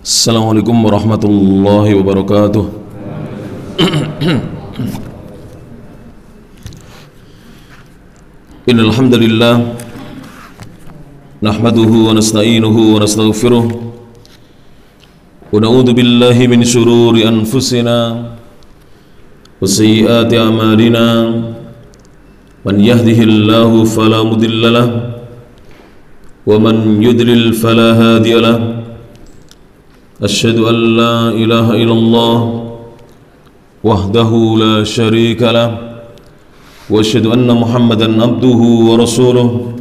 Assalamualaikum warahmatullahi wabarakatuh. Innal hamdalillah nahmaduhu wa nasta'inuhu wa nastaghfiruh wa na'udzu billahi min shururi anfusina wa sayyiati a'malina. Man yahdihillahu fala mudilla lahu wa man yudlil fala hadiya lahu. Asyhadu an la ilaha illallah wahdahu la syarika lah wa asyhadu anna Muhammadan abduhu wa rasuluh.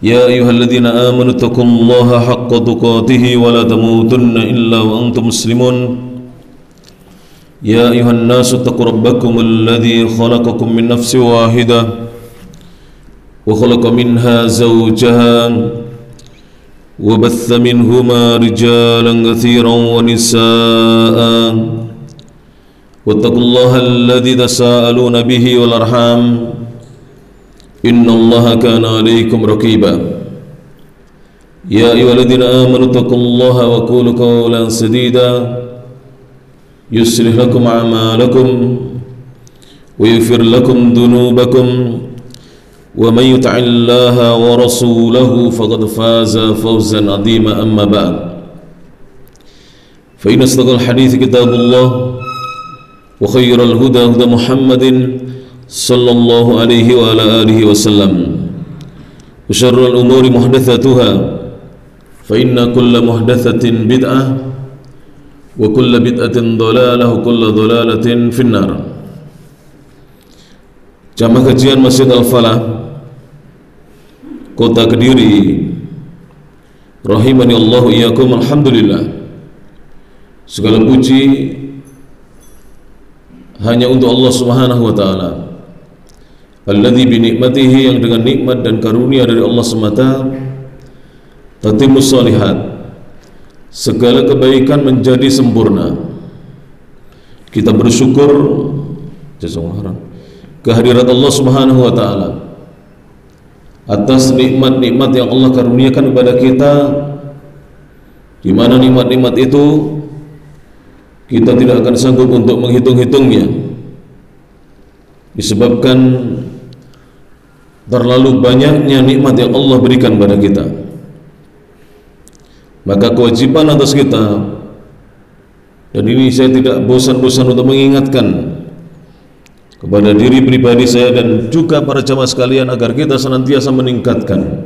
Ya ayyuhalladzina amanu taqullaha haqqa tuqatih wa la tamutunna illa wa antum muslimun. Ya ayyuhan nasu taqu rabbakum alladzi khalaqakum min nafsin wahidah wa khalaqa minha zawjaha وبث منهما رجالا كثيرا ونساء واتقوا الله الذي تساءلون به والأرحام إن الله كان عليكم رقيبا. يا أيها الذين آمنوا اتقوا الله وقولوا قولا سديدا يصلح لكم أعمالكم ويغفر لكم ذنوبكم ومن يطع الله ورسوله فقد فاز فوزا عظيما. أما بعد فإن أصدق الحديث كتاب الله وخير الهدى هدى محمد صلى الله عليه وعلى آله وسلم وشر الأمور محدثاتها فإن كل محدثة بدعة وكل بدعة ضلالة وكل ضلالة في النار. Jamaah kajian Masjid Al-Falah Kota Kediri rahimani Allah iyyakum. Alhamdulillah, segala puji hanya untuk Allah Subhanahu wa taala, alladzi bi nikmatihi, yang dengan nikmat dan karunia dari Allah semata tatimmus shalihat, segala kebaikan menjadi sempurna. Kita bersyukur kehadirat Allah Subhanahu wa taala atas nikmat-nikmat yang Allah karuniakan kepada kita, di mana nikmat-nikmat itu kita tidak akan sanggup untuk menghitung-hitungnya disebabkan terlalu banyaknya nikmat yang Allah berikan kepada kita. Maka kewajiban atas kita, dan ini saya tidak bosan-bosan untuk mengingatkan kepada diri pribadi saya dan juga para jamaah sekalian, agar kita senantiasa meningkatkan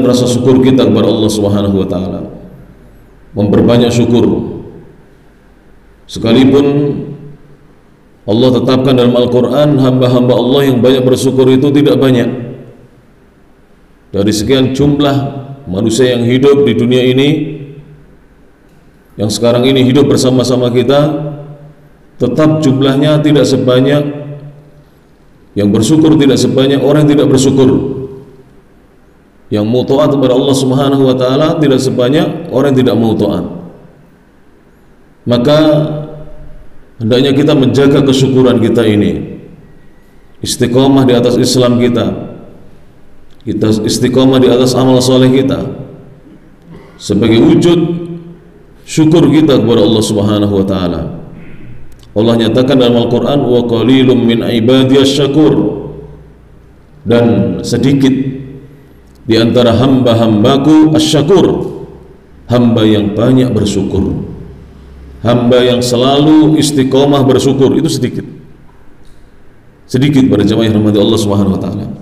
rasa syukur kita kepada Allah Subhanahu wa taala, memperbanyak syukur. Sekalipun Allah tetapkan dalam Al-Qur'an, hamba-hamba Allah yang banyak bersyukur itu tidak banyak. Dari sekian jumlah manusia yang hidup di dunia ini, yang sekarang ini hidup bersama-sama kita, tetap jumlahnya tidak sebanyak yang bersyukur, tidak sebanyak orang yang tidak bersyukur. Yang mau taat kepada Allah Subhanahu wa taala tidak sebanyak orang yang tidak mau taat. Maka hendaknya kita menjaga kesyukuran kita ini, istiqomah di atas Islam kita istiqomah di atas amal soleh kita, sebagai wujud syukur kita kepada Allah Subhanahu wa taala. Allah nyatakan dalam Al-Quran, wa qalilum min ibadiyas syakur, dan sedikit di antara hamba-hambaku asyakur, hamba yang banyak bersyukur, hamba yang selalu istiqomah bersyukur, itu sedikit pada jamaah yang rahmati Allah Subhanahu wa taala.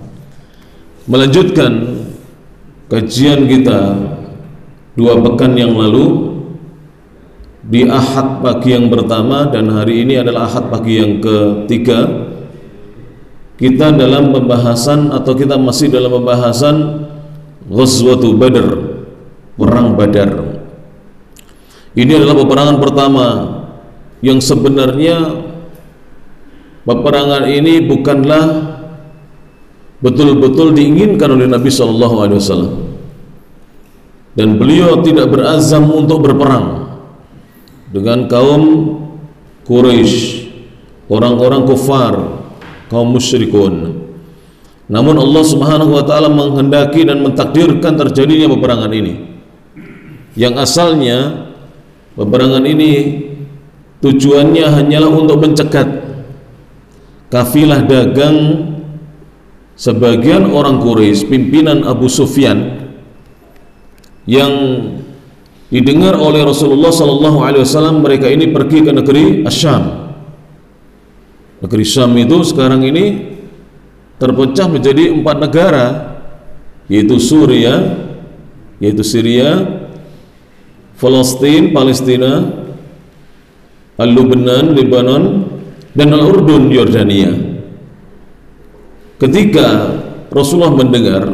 Melanjutkan kajian kita 2 pekan yang lalu di Ahad pagi yang pertama, dan hari ini adalah Ahad pagi yang ketiga. Kita dalam pembahasan, atau kita masih dalam pembahasan Ghazwatu Badr, Perang Badar. Ini adalah peperangan pertama yang sebenarnya peperangan ini bukanlah betul-betul diinginkan oleh Nabi SAW, dan beliau tidak berazam untuk berperang dengan kaum Quraisy, orang-orang kufar, kaum musyrikun. Namun Allah Subhanahu wa taala menghendaki dan mentakdirkan terjadinya peperangan ini, yang asalnya peperangan ini tujuannya hanyalah untuk mencegat kafilah dagang sebagian orang Quraisy, pimpinan Abu Sufyan, yang didengar oleh Rasulullah SAW mereka ini pergi ke negeri Asyam. Negeri Syam itu sekarang ini terpecah menjadi 4 negara, yaitu Syria, Palestina, Palestina, Al-Lubnan, Lebanon, dan Al-Urdun, Yordania. Ketika Rasulullah mendengar,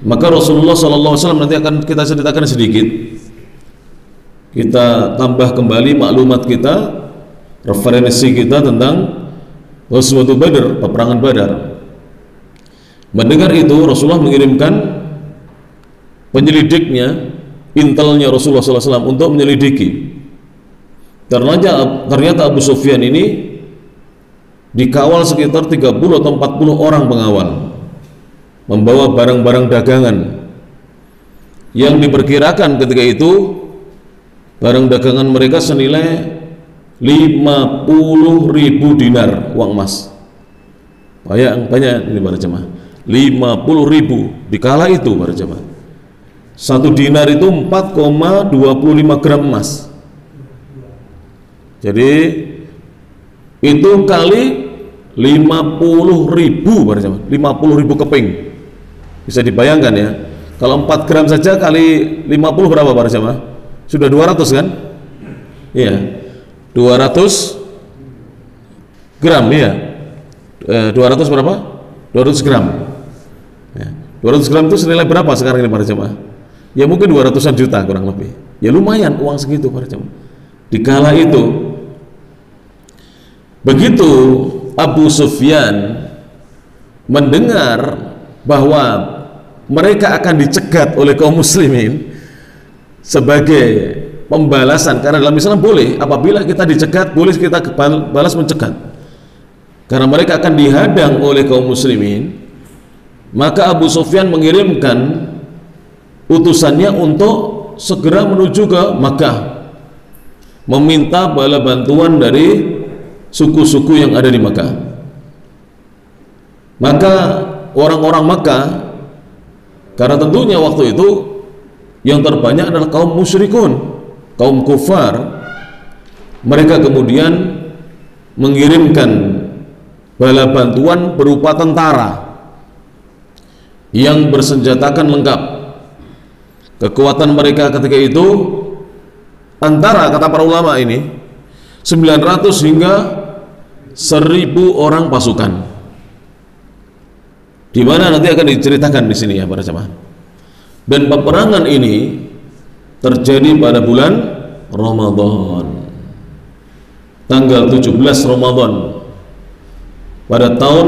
maka Rasulullah SAW nanti akan kita ceritakan sedikit, kita tambah kembali maklumat kita, referensi kita tentang Ghazwatul Badar, peperangan Badar. Mendengar itu, Rasulullah mengirimkan penyelidiknya, intelnya Rasulullah SAW untuk menyelidiki. Ternyata Abu Sufyan ini dikawal sekitar 30 atau 40 orang pengawal, membawa barang-barang dagangan yang diperkirakan ketika itu barang dagangan mereka senilai 50.000 dinar uang emas. Banyak ini para jemaah, 50.000 di kala itu para jemaah. 1 dinar itu 4,25 gram emas. Jadi itu kali 50.000 para jemaah, 50.000 keping. Bisa dibayangkan ya, kalau 4 gram saja kali 50 berapa para jemaah? Sudah 200 kan? Iya, 200 gram ya. 200 berapa? 200 gram ya. 200 gram itu senilai berapa sekarang ini para jemaah? Ya mungkin 200-an juta kurang lebih. Ya lumayan uang segitu para jemaah di kala itu. Begitu Abu Sufyan mendengar bahwa mereka akan dicegat oleh kaum muslimin sebagai pembalasan, karena dalam Islam boleh apabila kita dicegat, boleh kita balas mencegat, karena mereka akan dihadang oleh kaum muslimin. Maka Abu Sufyan mengirimkan utusannya untuk segera menuju ke Makkah, meminta bala bantuan dari suku-suku yang ada di Makkah. Maka orang-orang Makkah, karena tentunya waktu itu yang terbanyak adalah kaum musyrikun, kaum kufar, mereka kemudian mengirimkan bala bantuan berupa tentara yang bersenjatakan lengkap. Kekuatan mereka ketika itu antara, kata para ulama ini, 900 hingga 1000 orang pasukan, di mana nanti akan diceritakan di sini ya para jemaah. Dan peperangan ini terjadi pada bulan Ramadan, tanggal 17 Ramadan pada tahun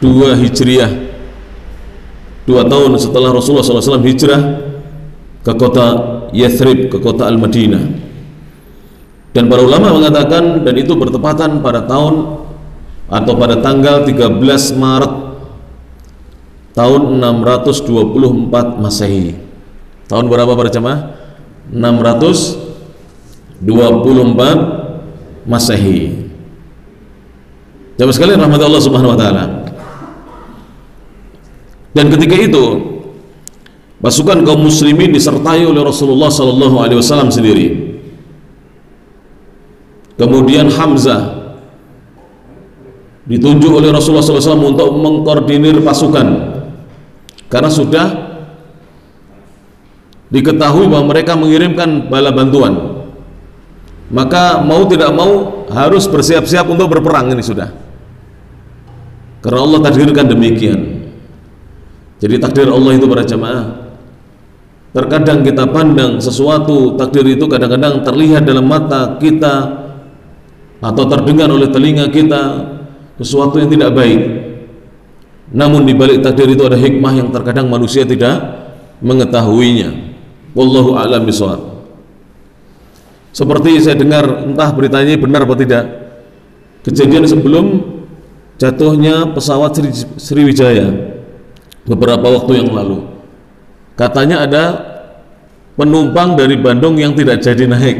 2 Hijriah, 2 tahun setelah Rasulullah SAW hijrah ke kota Yathrib, ke kota Al-Madinah. Dan para ulama mengatakan, dan itu bertepatan pada tahun atau pada tanggal 13 Maret tahun 624 Masehi. Tahun berapa para jemaah? 624 Masehi. Jemaah sekalian rahmat Allah Subhanahu wa taala. Dan ketika itu pasukan kaum muslimin disertai oleh Rasulullah sallallahu alaihi wasallam sendiri. Kemudian Hamzah ditunjuk oleh Rasulullah SAW untuk mengkoordinir pasukan, karena sudah diketahui bahwa mereka mengirimkan bala bantuan. Maka mau tidak mau harus bersiap-siap untuk berperang, ini sudah, karena Allah takdirkan demikian. Jadi takdir Allah itu para jemaah, terkadang kita pandang sesuatu takdir itu kadang-kadang terlihat dalam mata kita atau terdengar oleh telinga kita sesuatu yang tidak baik, namun di balik takdir itu ada hikmah yang terkadang manusia tidak mengetahuinya. Wallahu a'lam bishawab. Seperti saya dengar, entah beritanya benar atau tidak, kejadian sebelum jatuhnya pesawat Sriwijaya beberapa waktu yang lalu, katanya ada penumpang dari Bandung yang tidak jadi naik.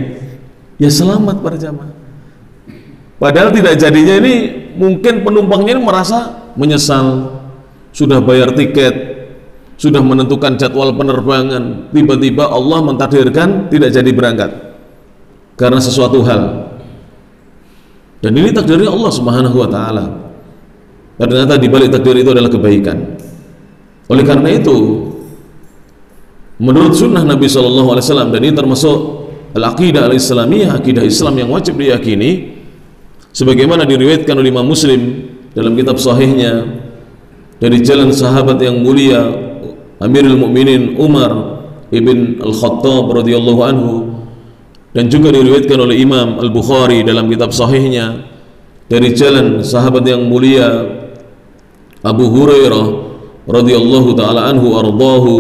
Ya selamat para jamaah. Padahal tidak jadinya ini mungkin penumpangnya ini merasa menyesal, sudah bayar tiket, sudah menentukan jadwal penerbangan, tiba-tiba Allah mentakdirkan tidak jadi berangkat karena sesuatu hal. Dan ini takdirnya Allah Subhanahu wa taala. Ternyata di balik takdir itu adalah kebaikan. Oleh karena itu, menurut sunnah Nabi SAW, dan ini termasuk al-aqidah al-islamiyah, akidah Islam yang wajib diyakini, sebagaimana diriwayatkan oleh Imam Muslim dalam kitab sahihnya dari jalan sahabat yang mulia Amirul Mukminin Umar ibn Al-Khattab radhiyallahu anhu, dan juga diriwayatkan oleh Imam Al-Bukhari dalam kitab sahihnya dari jalan sahabat yang mulia Abu Hurairah radhiyallahu taala anhu ardahu,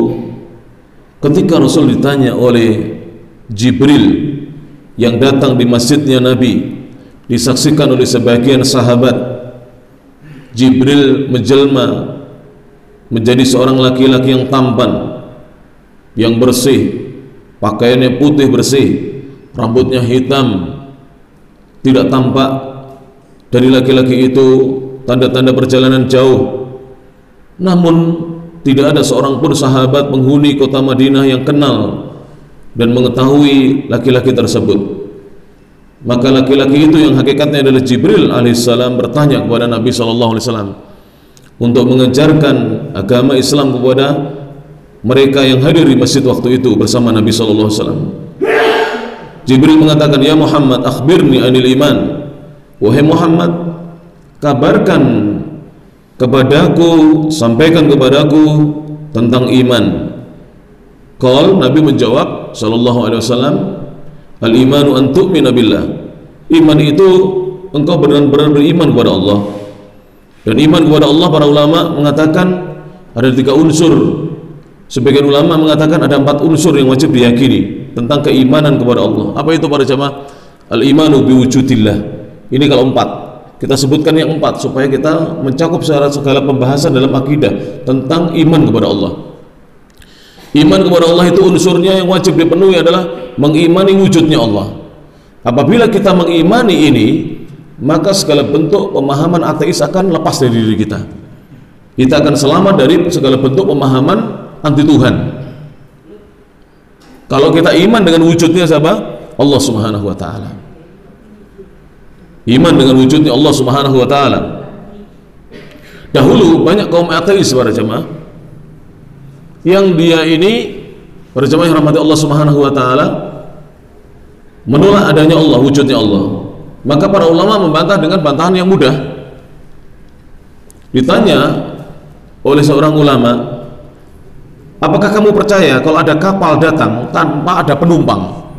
ketika Rasul ditanya oleh Jibril yang datang di masjidnya Nabi, disaksikan oleh sebagian sahabat, Jibril menjelma menjadi seorang laki-laki yang tampan, yang bersih, pakaiannya putih bersih, rambutnya hitam, tidak tampak dari laki-laki itu tanda-tanda perjalanan jauh. Namun tidak ada seorang pun sahabat penghuni kota Madinah yang kenal dan mengetahui laki-laki tersebut. Maka laki-laki itu yang hakikatnya adalah Jibril alaihissalam bertanya kepada Nabi SAW untuk mengajarkan agama Islam kepada mereka yang hadir di masjid waktu itu bersama Nabi SAW. Jibril mengatakan, "Ya Muhammad, akhbirni anil iman." Wahai Muhammad, kabarkan kepadaku, sampaikan kepadaku tentang iman. Qal, Nabi menjawab sallallahu alaihi wasallam, al-imanu an tu'mina billah. Iman itu engkau benar-benar beriman kepada Allah. Dan iman kepada Allah, para ulama mengatakan ada 3 unsur. Sebagian ulama mengatakan ada 4 unsur yang wajib diyakini tentang keimanan kepada Allah. Apa itu para jamaah? Al-imanu biwujudillah. Ini kalau 4. Kita sebutkan yang 4 supaya kita mencakup segala pembahasan dalam akidah tentang iman kepada Allah. Iman kepada Allah itu unsurnya yang wajib dipenuhi adalah mengimani wujudnya Allah. Apabila kita mengimani ini, maka segala bentuk pemahaman ateis akan lepas dari diri kita. Kita akan selamat dari segala bentuk pemahaman anti Tuhan. Kalau kita iman dengan wujudnya siapa? Allah Subhanahu wa taala. Iman dengan wujudnya Allah Subhanahu wa taala. Dahulu banyak kaum ateis para jemaah yang dia ini, para jemaah yang rahmati Allah Subhanahu wa taala, menolak adanya Allah, wujudnya Allah. Maka para ulama membantah dengan bantahan yang mudah. Ditanya oleh seorang ulama, apakah kamu percaya kalau ada kapal datang tanpa ada penumpang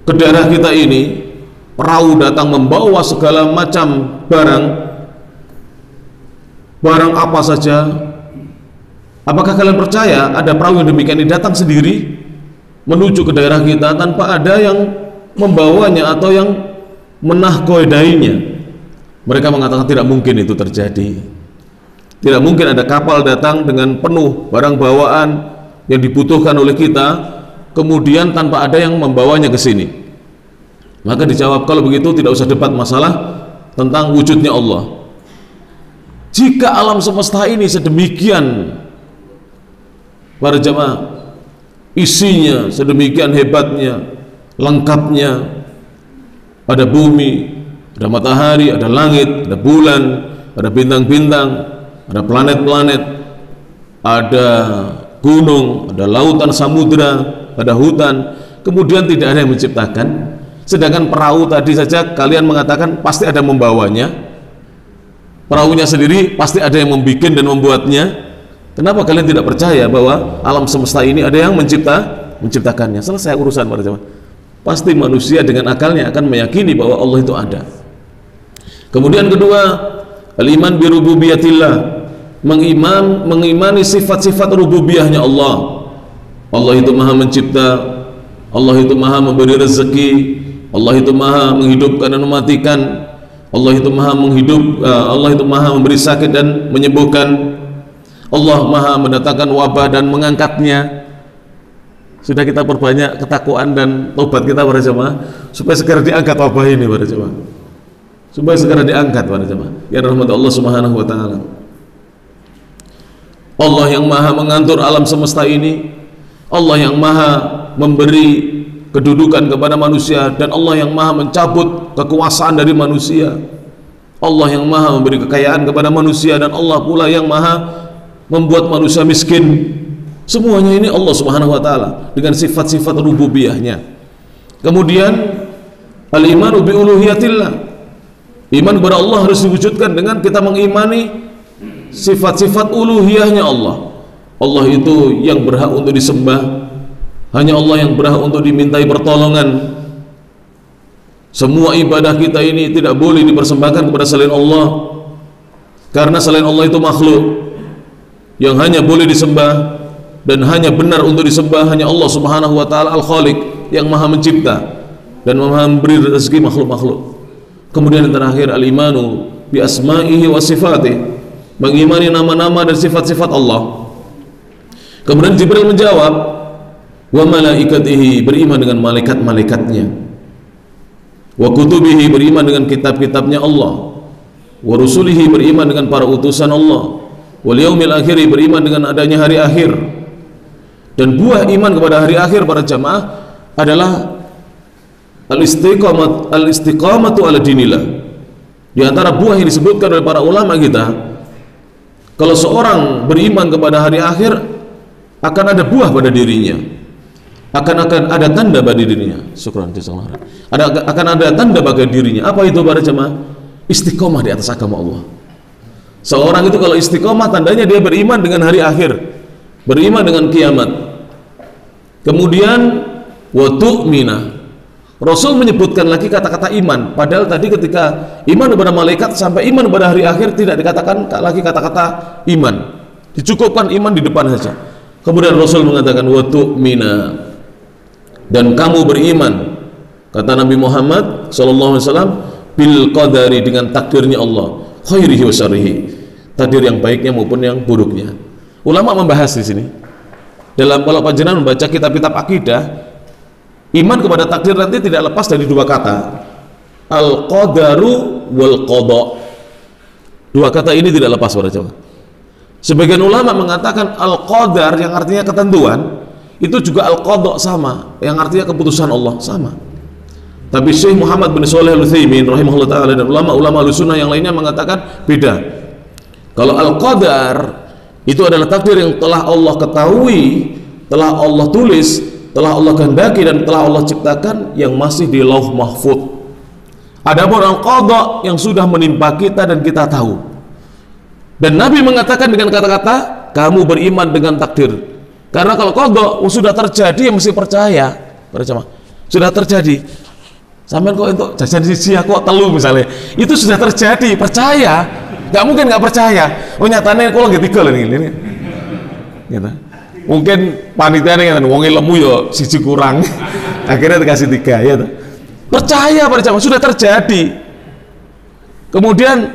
ke daerah kita ini, perahu datang membawa segala macam barang apa saja, apakah kalian percaya ada perahu yang demikian ini datang sendiri menuju ke daerah kita tanpa ada yang membawanya atau yang menahkodainya? Mereka mengatakan tidak mungkin itu terjadi. Tidak mungkin ada kapal datang dengan penuh barang bawaan yang dibutuhkan oleh kita kemudian tanpa ada yang membawanya ke sini. Maka dijawab, kalau begitu tidak usah debat masalah tentang wujudnya Allah. Jika alam semesta ini sedemikian para jemaah, isinya sedemikian hebatnya, lengkapnya, ada bumi, ada matahari, ada langit, ada bulan, ada bintang-bintang, ada planet-planet, ada gunung, ada lautan, samudra, ada hutan, kemudian tidak ada yang menciptakan. Sedangkan perahu tadi saja kalian mengatakan pasti ada yang membawanya, perahunya sendiri pasti ada yang membuat dan membuatnya. Kenapa kalian tidak percaya bahwa alam semesta ini ada yang menciptakannya? Selesai urusan para jemaah. Pasti manusia dengan akalnya akan meyakini bahwa Allah itu ada. Kemudian kedua, al-iman bi rububiyatillah, mengimani sifat-sifat rububiyahnya Allah. Allah itu maha mencipta, Allah itu maha memberi rezeki, Allah itu maha menghidupkan dan mematikan, Allah itu maha memberi sakit dan menyembuhkan, Allah maha mendatangkan wabah dan mengangkatnya. Sudah kita perbanyak ketakwaan dan tobat kita para jemaah supaya segera diangkat wabah ini para jemaah, supaya segera diangkat para jemaah ya rahmat Allah Subhanahu wa taala. Allah yang maha mengatur alam semesta ini, Allah yang maha memberi kedudukan kepada manusia, dan Allah yang maha mencabut kekuasaan dari manusia, Allah yang maha memberi kekayaan kepada manusia, dan Allah pula yang maha membuat manusia miskin. Semuanya ini Allah Subhanahu wa taala dengan sifat-sifat rububiyahnya. Kemudian al-imanu bi uluhiyatillah, iman kepada Allah harus diwujudkan dengan kita mengimani sifat-sifat uluhiyahnya Allah. Allah itu yang berhak untuk disembah, hanya Allah yang berhak untuk dimintai pertolongan. Semua ibadah kita ini tidak boleh dipersembahkan kepada selain Allah, karena selain Allah itu makhluk. Yang hanya boleh disembah dan hanya benar untuk disembah hanya Allah Subhanahu wa taala Al-Khaliq, yang maha mencipta dan maha memberi rezeki makhluk-makhluk. Kemudian yang terakhir, al-imanu bi asma'ihi wa sifatih, mengimani nama-nama dan sifat-sifat Allah. Kemudian Jibril menjawab, wa malaikatihi, beriman dengan malaikat-malaikatnya, wa kutubihi, beriman dengan kitab-kitabnya Allah, wa rusulihi, beriman dengan para utusan Allah, wal yaumil akhir, beriman dengan adanya hari akhir. Dan buah iman kepada hari akhir para jamaah adalah al-istiqamatu ala dinillah. Di antara buah yang disebutkan oleh para ulama kita, kalau seorang beriman kepada hari akhir, akan ada buah pada dirinya, akan ada tanda pada dirinya. Syukran, jazakallahu khairan. Akan ada tanda bagi dirinya. Apa itu para jamaah? Istiqomah di atas agama Allah. Seorang itu kalau istiqomah, tandanya dia beriman dengan hari akhir, beriman dengan kiamat. Kemudian wa tu'mina, Rasul menyebutkan lagi kata-kata iman, padahal tadi ketika iman kepada malaikat sampai iman kepada hari akhir tidak dikatakan lagi kata-kata iman, dicukupkan iman di depan saja. Kemudian Rasul mengatakan wa tu'mina, dan kamu beriman, kata Nabi Muhammad SAW, bil qadari, dengan takdirnya Allah, khairihi wa syarrihi, takdir yang baiknya maupun yang buruknya. Ulama membahas di sini. Dalam, kalau panjenengan membaca kitab-kitab akidah, iman kepada takdir nanti tidak lepas dari dua kata, al-qadaru wal qada. Dua kata ini tidak lepas para jemaah. Sebagian ulama mengatakan al-qadar yang artinya ketentuan, itu juga al-qada sama, yang artinya keputusan Allah sama. Tapi Syekh Muhammad bin Shalih Al-Utsaimin rahimahullah taala dan ulama-ulama Ahlussunnah yang lainnya mengatakan beda. Kalau al-qadar itu adalah takdir yang telah Allah ketahui, telah Allah tulis, telah Allah kehendaki, dan telah Allah ciptakan, yang masih di lauh mahfud. Adapun al-qada yang sudah menimpa kita dan kita tahu. Dan Nabi mengatakan dengan kata-kata, kamu beriman dengan takdir. Karena kalau qada sudah terjadi, ya mesti percaya. Sudah terjadi. Sampai kok untuk jajan siji kok telu misalnya, itu sudah terjadi, percaya. Gak mungkin gak percaya. Oh nyatanya kalau nggak tiga ini. Gitu. Mungkin panitia nih wonge lemu yo siji kurang, akhirnya dikasih 3 ya. Percaya pada jamaah sudah terjadi. Kemudian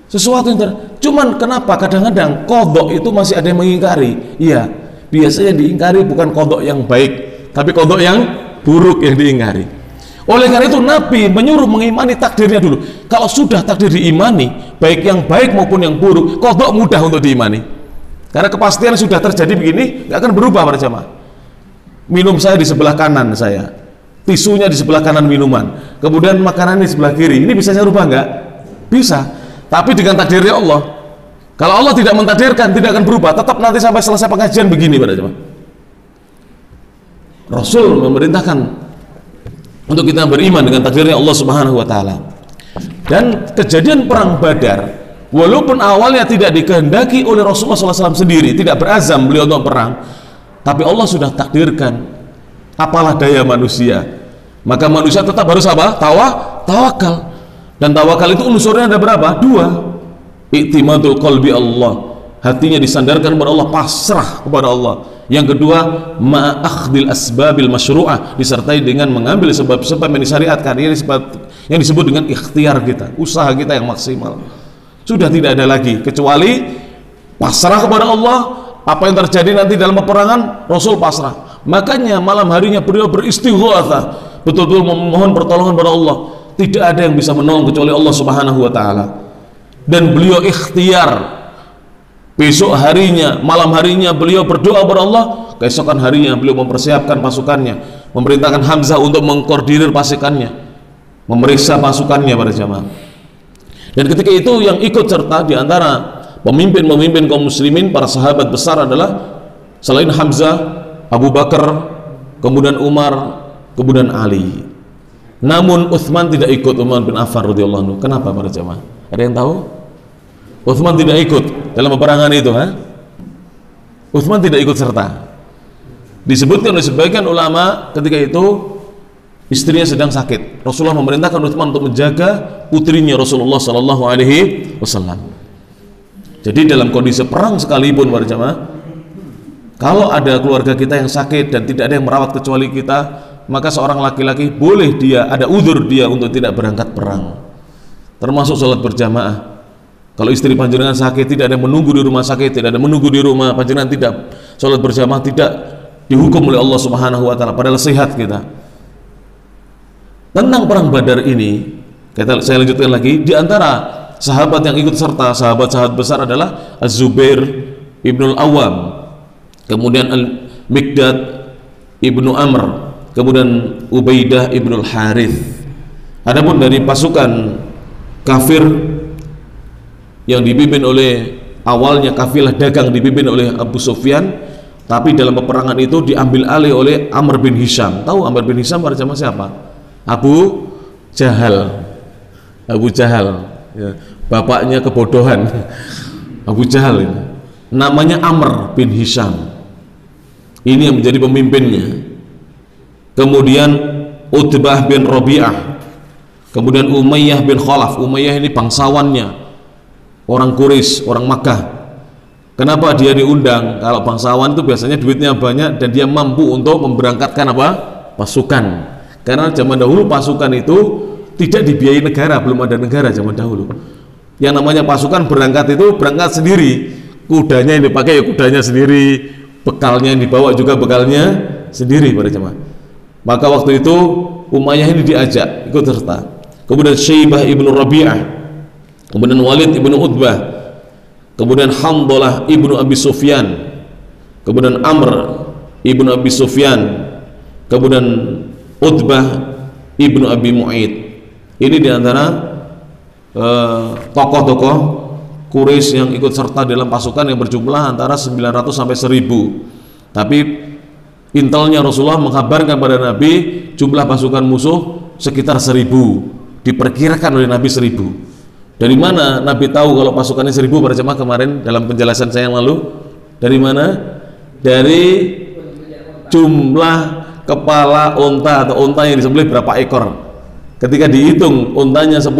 sesuatu yang cuman kenapa kadang-kadang kodok itu masih ada yang mengingkari? Iya, biasanya diingkari bukan kodok yang baik, tapi kodok yang buruk yang diingkari. Oleh karena itu Nabi menyuruh mengimani takdirnya dulu. Kalau sudah takdir diimani, baik yang baik maupun yang buruk, qada mudah untuk diimani. Karena kepastian sudah terjadi begini, nggak akan berubah para jamaah. Minum saya di sebelah kanan saya, tisunya di sebelah kanan minuman, kemudian makanan di sebelah kiri. Ini bisa saya rubah nggak? Bisa. Tapi dengan takdirnya Allah. Kalau Allah tidak mentakdirkan, tidak akan berubah. Tetap nanti sampai selesai pengajian begini para jamaah. Rasul memerintahkan untuk kita beriman dengan takdirnya Allah Subhanahu wa taala. Dan kejadian perang Badar walaupun awalnya tidak dikehendaki oleh Rasulullah SAW sendiri, tidak berazam beliau untuk perang, tapi Allah sudah takdirkan. Apalah daya manusia, maka manusia tetap harus apa? Tawakal. Dan tawakal itu unsurnya ada berapa? 2. I'timadul qalbi Allah, hatinya disandarkan kepada Allah, pasrah kepada Allah. Yang kedua, ma'akhdil asbabil masyru'ah, disertai dengan mengambil sebab-sebab yang disyariatkan, yang disebut dengan ikhtiar kita, usaha kita yang maksimal. Sudah tidak ada lagi kecuali pasrah kepada Allah. Apa yang terjadi nanti dalam peperangan, Rasul pasrah. Makanya malam harinya beliau beristighatsah, betul-betul memohon pertolongan kepada Allah. Tidak ada yang bisa menolong kecuali Allah Subhanahu wa taala. Dan beliau ikhtiar. Besok harinya, malam harinya beliau berdoa kepada Allah. Keesokan harinya beliau mempersiapkan pasukannya, memerintahkan Hamzah untuk mengkoordinir pasukannya, memeriksa pasukannya para jamaah. Dan ketika itu yang ikut serta di antara pemimpin-pemimpin kaum muslimin, para sahabat besar adalah selain Hamzah, Abu Bakar, kemudian Umar, kemudian Ali. Namun Utsman tidak ikut, Utsman bin Affan radhiyallahu anhu. Kenapa para jamaah? Ada yang tahu? Utsman tidak ikut dalam peperangan itu, Utsman tidak ikut serta. Disebutkan oleh sebagian ulama ketika itu istrinya sedang sakit. Rasulullah memerintahkan Utsman untuk menjaga putrinya Rasulullah sallallahu alaihi wasallam. Jadi dalam kondisi perang sekalipun para jamaah, kalau ada keluarga kita yang sakit dan tidak ada yang merawat kecuali kita, maka seorang laki-laki boleh dia ada udzur dia untuk tidak berangkat perang, termasuk sholat berjamaah. Kalau istri panjenengan sakit, tidak ada yang menunggu di rumah sakit, tidak ada yang menunggu di rumah panjenengan, tidak sholat berjamaah, tidak dihukum oleh Allah Subhanahu wa taala, padahal sehat kita. Tentang perang Badar ini, saya lanjutkan lagi. Di antara sahabat yang ikut serta, sahabat-sahabat besar adalah Az-Zubair ibnul Awam, kemudian Al-Miqdad ibnu Amr, kemudian Ubaidah ibnul Harith. Adapun dari pasukan kafir yang dipimpin oleh, awalnya kafilah dagang dipimpin oleh Abu Sufyan, tapi dalam peperangan itu diambil alih oleh Amr bin Hisham. Tahu Amr bin Hisham pada zaman siapa? Abu Jahal. Abu Jahal, ya, bapaknya kebodohan. Abu Jahal ini. Namanya Amr bin Hisham. Ini yang menjadi pemimpinnya. Kemudian Utbah bin Rabi'ah, kemudian Umayyah bin Khalaf. Umayyah ini bangsawannya, orang Quraisy, orang Makkah. Kenapa dia diundang? Kalau bangsawan itu biasanya duitnya banyak dan dia mampu untuk memberangkatkan apa? Pasukan. Karena zaman dahulu pasukan itu tidak dibiayai negara, belum ada negara zaman dahulu. Yang namanya pasukan berangkat itu berangkat sendiri. Kudanya yang dipakai ya kudanya sendiri, bekalnya yang dibawa juga bekalnya sendiri pada jemaah. Maka waktu itu Umayyah ini diajak ikut serta. Kemudian Syaibah ibnu Rabi'ah, kemudian Walid ibnu Utbah, kemudian Handalah ibnu Abi Sufyan, kemudian Amr ibnu Abi Sufyan, kemudian Utbah ibnu Abi Mu'aid. Ini diantara tokoh-tokoh Quraisy yang ikut serta dalam pasukan yang berjumlah antara 900 sampai 1000. Tapi intelnya Rasulullah mengkabarkan pada Nabi jumlah pasukan musuh sekitar 1000. Diperkirakan oleh Nabi 1000. Dari mana Nabi tahu kalau pasukannya 1000 pada jemaah kemarin dalam penjelasan saya yang lalu? Dari mana? Dari jumlah kepala unta atau unta yang disembelih berapa ekor. Ketika dihitung untanya 10,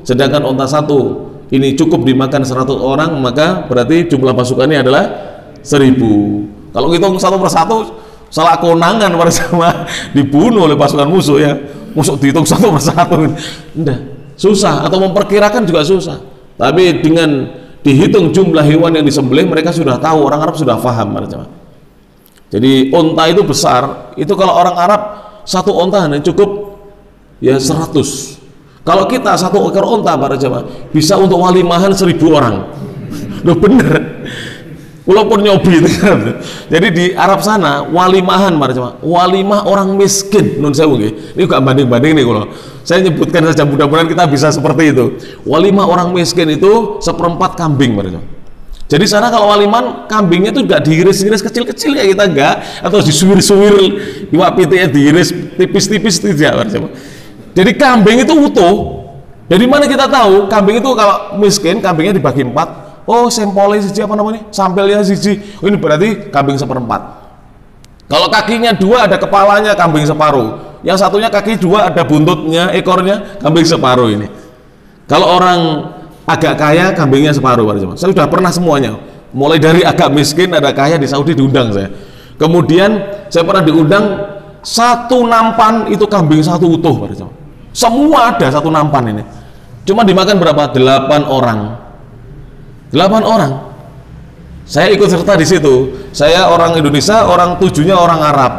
sedangkan unta 1 ini cukup dimakan 100 orang, maka berarti jumlah pasukannya adalah 1000. Kalau hitung satu persatu salah konangan pada sama dibunuh oleh pasukan musuh ya. Musuh dihitung satu persatu. Enggak, susah, atau memperkirakan juga susah. Tapi dengan dihitung jumlah hewan yang disembelih, mereka sudah tahu, orang Arab sudah paham. Jadi unta itu besar, itu kalau orang Arab satu unta hanya cukup ya 100. Kalau kita satu ekor unta para jemaah bisa untuk walimahan 1000 orang. Loh bener. Walaupun nyobi itu kan. Jadi di Arab sana walimahan para jemaah, walimah orang miskin. Nun sewu nggih. Ini gak banding-banding nih kalau saya nyebutkan saja, mudah-mudahan kita bisa seperti itu. Walimah orang miskin itu 1/4 kambing para jemaah. Jadi sana kalau waliman kambingnya itu enggak diiris-iris kecil-kecil ya kita enggak, atau disuwir-suwir iwak pitiknya diiris tipis-tipis tidak. Jadi kambing itu utuh Dari mana kita tahu kambing itu kalau miskin kambingnya dibagi 4? Oh, sempolnya siji apa namanya? Sampelnya siji. Oh, ini berarti kambing 1/4. Kalau kakinya 2 ada kepalanya, kambing separuh. Yang satunya kaki 2 ada buntutnya, ekornya, kambing separuh ini. Kalau orang agak kaya, kambingnya separuh. Saya sudah pernah semuanya. Mulai dari agak miskin, ada kaya di Saudi diundang saya. Kemudian saya pernah diundang 1 nampan itu kambing 1 utuh. Semua ada 1 nampan ini. Cuma dimakan berapa? 8 orang. 8 orang. Saya ikut serta di situ. Saya orang Indonesia, orang 7-nya orang Arab.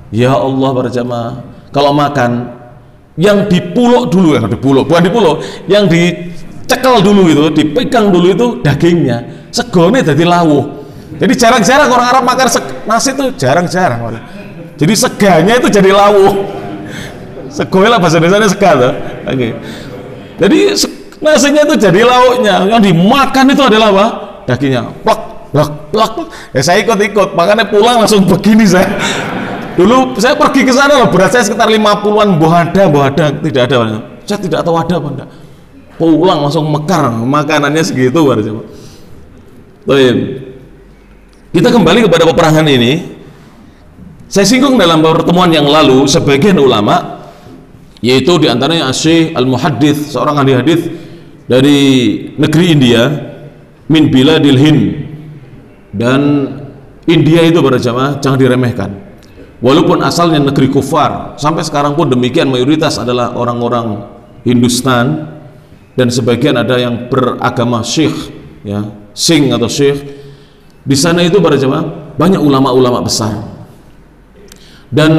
Ya Allah berjamaah. Kalau makan, yang dipuluk dulu, bukan dipuluk, yang dicekel dulu itu, dipegang dulu itu dagingnya, segone jadi lawuh. Jadi jarang-jarang orang Arab makan nasi itu jarang-jarang. Jadi seganya itu jadi lawuh. Sego lah bahasa Indonesia sega tuh. Oke. Jadi nasinya itu jadi lauknya, yang dimakan itu adalah apa? Dagingnya. Plak, plak, plak. Ya saya ikut-ikut, makanya pulang langsung begini saya. Dulu saya pergi ke sana loh, berat saya sekitar 50-an, bohada, tidak ada. Saya tidak tahu ada apa enggak. Pulang langsung mekar, makanannya segitu baru. Baik. Kita kembali kepada peperangan ini. Saya singgung dalam pertemuan yang lalu sebagian ulama, yaitu diantaranya Syekh Al-Muhaddits, seorang ahli hadis dari negeri India, min biladil Hind. Dan India itu para jamaah jangan diremehkan. Walaupun asalnya negeri kufar, sampai sekarang pun demikian, mayoritas adalah orang-orang Hindustan dan sebagian ada yang beragama Syekh, ya, Singh atau Syekh. Di sana itu para jamaah banyak ulama-ulama besar. Dan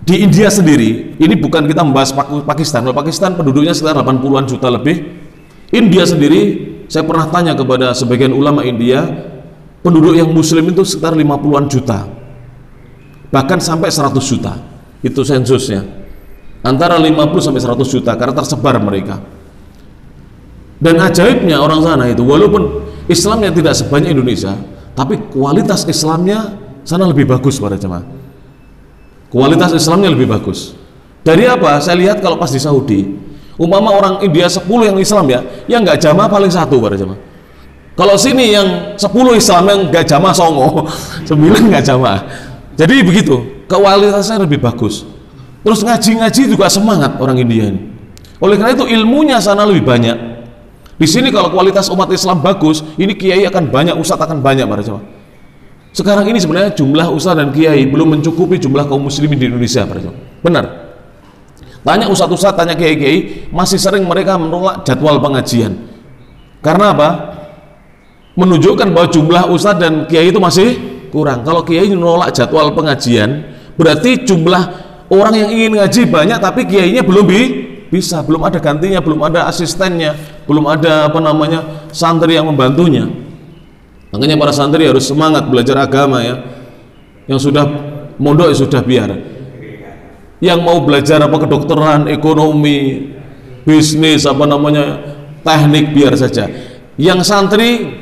di India sendiri, ini bukan kita membahas Pakistan. Kalau Pakistan penduduknya sekitar 80-an juta lebih. India sendiri, saya pernah tanya kepada sebagian ulama India, penduduk yang muslim itu sekitar 50-an juta. Bahkan sampai 100 juta. Itu sensusnya. Antara 50 sampai 100 juta karena tersebar mereka. Dan ajaibnya orang sana itu, walaupun Islamnya tidak sebanyak Indonesia, tapi kualitas Islamnya sana lebih bagus pada jemaah. Kualitas Islamnya lebih bagus. Dari apa? Saya lihat kalau pas di Saudi, umpama orang India 10 yang Islam ya, yang nggak jamaah paling 1 pada jamaah. Kalau sini yang 10 Islam yang nggak jamaah songo, 9 nggak jamaah. Jadi begitu, kualitasnya lebih bagus. Terus ngaji-ngaji juga semangat orang India ini. Oleh karena itu ilmunya sana lebih banyak. Di sini kalau kualitas umat Islam bagus, ini kiai akan banyak, ustadz akan banyak pada jamaah. Sekarang ini sebenarnya jumlah ustadz dan kiai belum mencukupi jumlah kaum muslimin di Indonesia. Benar. Tanya ustadz-ustadz, tanya kiai-kiai, masih sering mereka menolak jadwal pengajian. Karena apa? Menunjukkan bahwa jumlah ustadz dan kiai itu masih kurang. Kalau kiai menolak jadwal pengajian, berarti jumlah orang yang ingin ngaji banyak, tapi kiainya belum bisa, belum ada gantinya, belum ada asistennya, belum ada santri yang membantunya. Makanya para santri harus semangat belajar agama ya. Yang sudah mondok ya sudah biar. Yang mau belajar kedokteran, ekonomi, bisnis, teknik biar saja. Yang santri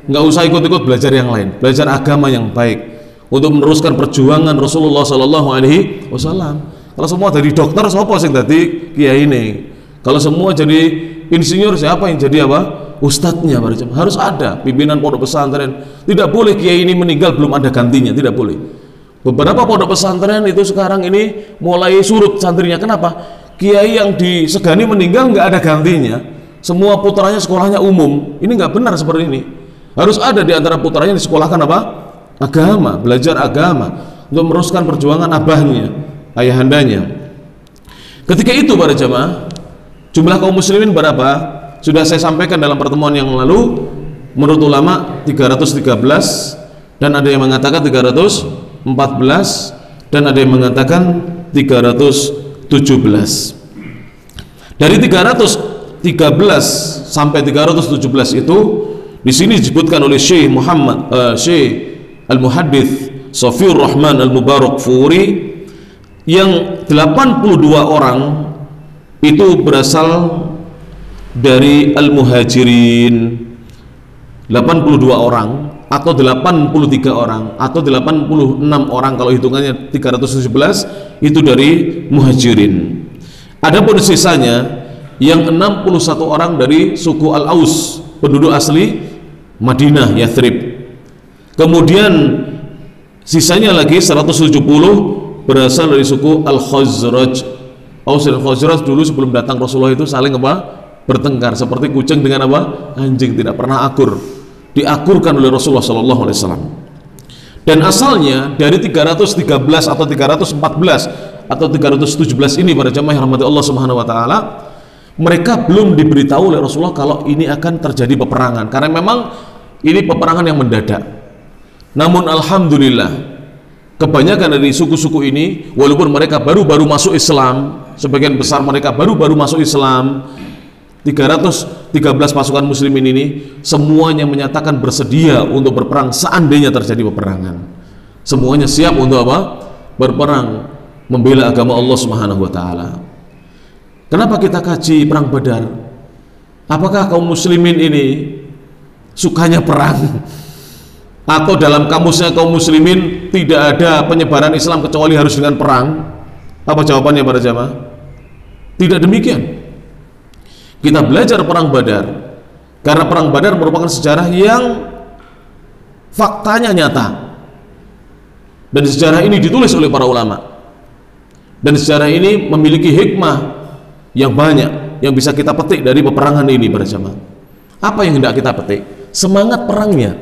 nggak usah ikut-ikut belajar yang lain, belajar agama yang baik untuk meneruskan perjuangan Rasulullah Sallallahu Alaihi Wasallam. Kalau semua jadi dokter, siapa sing jadi kiai ini? Kalau semua jadi insinyur, siapa yang jadi apa? Ustadznya. Harus ada pimpinan pondok pesantren. Tidak boleh kiai ini meninggal belum ada gantinya, tidak boleh. Beberapa pondok pesantren itu sekarang ini mulai surut santrinya. Kenapa? Kiai yang disegani meninggal nggak ada gantinya, semua putranya sekolahnya umum. Ini nggak benar seperti ini. Harus ada di antara putranya disekolahkan apa? Agama, belajar agama untuk meneruskan perjuangan abahnya, ayahandanya. Ketika itu para jamaah, jumlah kaum muslimin berapa? Sudah saya sampaikan dalam pertemuan yang lalu, menurut ulama 313, dan ada yang mengatakan 314, dan ada yang mengatakan 317. Dari 313 sampai 317 itu di sini disebutkan oleh Syekh Syekh Al-Muhaddits Safiur Rahman Al-Mubarak Furi, yang 82 orang itu berasal dari Al-Muhajirin, 82 orang atau 83 orang atau 86 orang kalau hitungannya 317 itu dari Muhajirin. Adapun sisanya yang 61 orang dari suku Al-Aus, penduduk asli Madinah, Yathrib. Kemudian sisanya lagi 170 berasal dari suku Al-Khazraj. Aus dan Khazraj dulu sebelum datang Rasulullah itu saling bertengkar seperti kucing dengan anjing, tidak pernah akur. Diakurkan oleh Rasulullah SAW. Dan asalnya dari 313 atau 314 atau 317 ini, para jamaah yang rahmati Allah Subhanahu wa taala, mereka belum diberitahu oleh Rasulullah kalau ini akan terjadi peperangan, karena memang ini peperangan yang mendadak. Namun alhamdulillah, kebanyakan dari suku-suku ini, walaupun mereka baru-baru masuk Islam, sebagian besar mereka baru-baru masuk Islam, 313 pasukan muslimin ini semuanya menyatakan bersedia untuk berperang seandainya terjadi peperangan. Semuanya siap untuk berperang, membela agama Allah Subhanahu wa taala. Kenapa kita kaji perang Badar? Apakah kaum muslimin ini sukanya perang? Atau dalam kamusnya kaum muslimin tidak ada penyebaran Islam kecuali harus dengan perang? Apa jawabannya para jamaah? Tidak demikian. Kita belajar perang Badar karena perang Badar merupakan sejarah yang faktanya nyata, dan sejarah ini ditulis oleh para ulama, dan sejarah ini memiliki hikmah yang banyak yang bisa kita petik dari peperangan ini para jamaah. Apa yang hendak kita petik? Semangat perangnya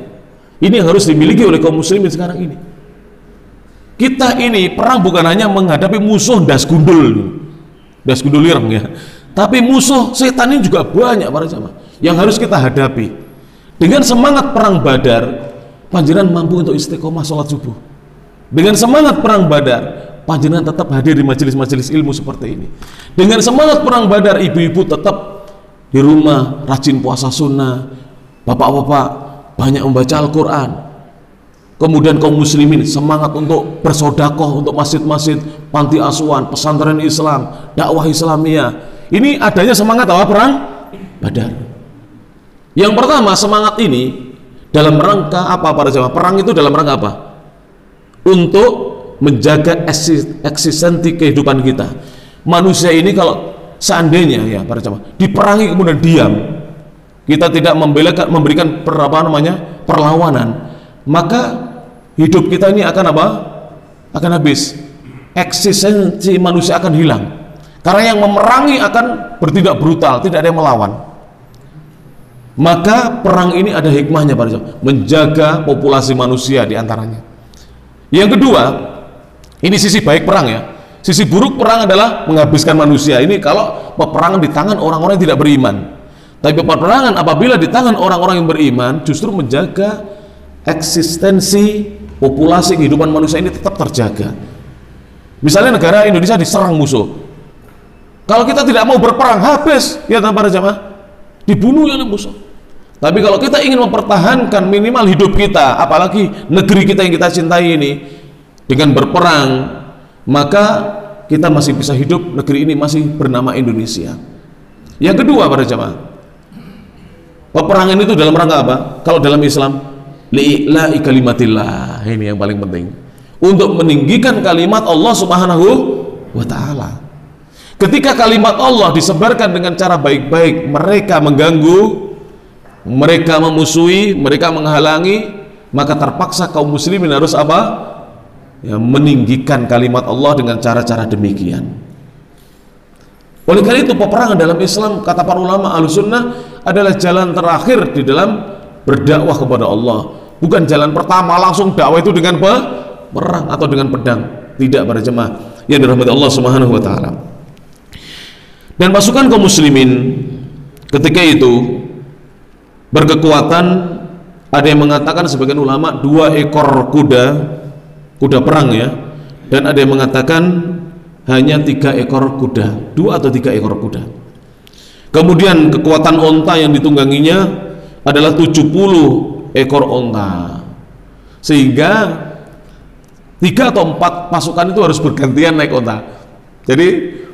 ini yang harus dimiliki oleh kaum muslimin sekarang ini. Kita ini perang bukan hanya menghadapi musuh das gundul ireng ya, tapi musuh setan ini juga banyak para jamaah yang harus kita hadapi. Dengan semangat perang Badar, panjenengan mampu untuk istiqomah sholat subuh. Dengan semangat perang Badar, panjenengan tetap hadir di majelis-majelis ilmu seperti ini. Dengan semangat perang Badar, ibu-ibu tetap di rumah rajin puasa sunnah, bapak-bapak banyak membaca Al-Quran. Kemudian kaum muslimin semangat untuk bersodakoh untuk masjid-masjid, panti asuhan, pesantren Islam, dakwah Islamiyah. Ini adanya semangat perang Badar. Yang pertama, semangat ini dalam rangka apa para jamaah? Perang itu dalam rangka apa? Untuk menjaga eksistensi kehidupan kita. Manusia ini kalau seandainya ya para jamaah diperangi kemudian diam, kita tidak memberikan perlawanan, maka hidup kita ini akan akan habis. Eksistensi manusia akan hilang. Karena yang memerangi akan bertindak brutal, tidak ada yang melawan. Maka perang ini ada hikmahnya para jamaah, menjaga populasi manusia diantaranya. Yang kedua, ini sisi baik perang ya. Sisi buruk perang adalah menghabiskan manusia. Ini kalau peperangan di tangan orang-orang yang tidak beriman. Tapi peperangan apabila di tangan orang-orang yang beriman, justru menjaga eksistensi populasi kehidupan manusia ini tetap terjaga. Misalnya negara Indonesia diserang musuh, kalau kita tidak mau berperang, habis ya para jamaah, dibunuh oleh musuh. Tapi kalau kita ingin mempertahankan minimal hidup kita, apalagi negeri kita yang kita cintai ini, dengan berperang, maka kita masih bisa hidup, negeri ini masih bernama Indonesia. Yang kedua para jamaah, peperangan itu dalam rangka apa? Kalau dalam Islam, li'ila'i kalimatillah, ini yang paling penting, untuk meninggikan kalimat Allah Subhanahu wa ta'ala. Ketika kalimat Allah disebarkan dengan cara baik-baik, mereka mengganggu, mereka memusuhi, mereka menghalangi, maka terpaksa kaum muslimin harus apa? Ya, meninggikan kalimat Allah dengan cara-cara demikian. Oleh karena itu peperangan dalam Islam, kata para ulama Ahlussunnah, adalah jalan terakhir di dalam berdakwah kepada Allah. Bukan jalan pertama langsung dakwah itu dengan perang atau dengan pedang. Tidak para jemaah yang dirahmati Allah Subhanahu wa taala. Dan pasukan kaum muslimin ketika itu berkekuatan, ada yang mengatakan sebagian ulama 2 ekor kuda perang ya, dan ada yang mengatakan hanya 3 ekor kuda, 2 atau 3 ekor kuda. Kemudian kekuatan onta yang ditungganginya adalah 70 ekor onta, sehingga 3 atau 4 pasukan itu harus bergantian naik onta. Jadi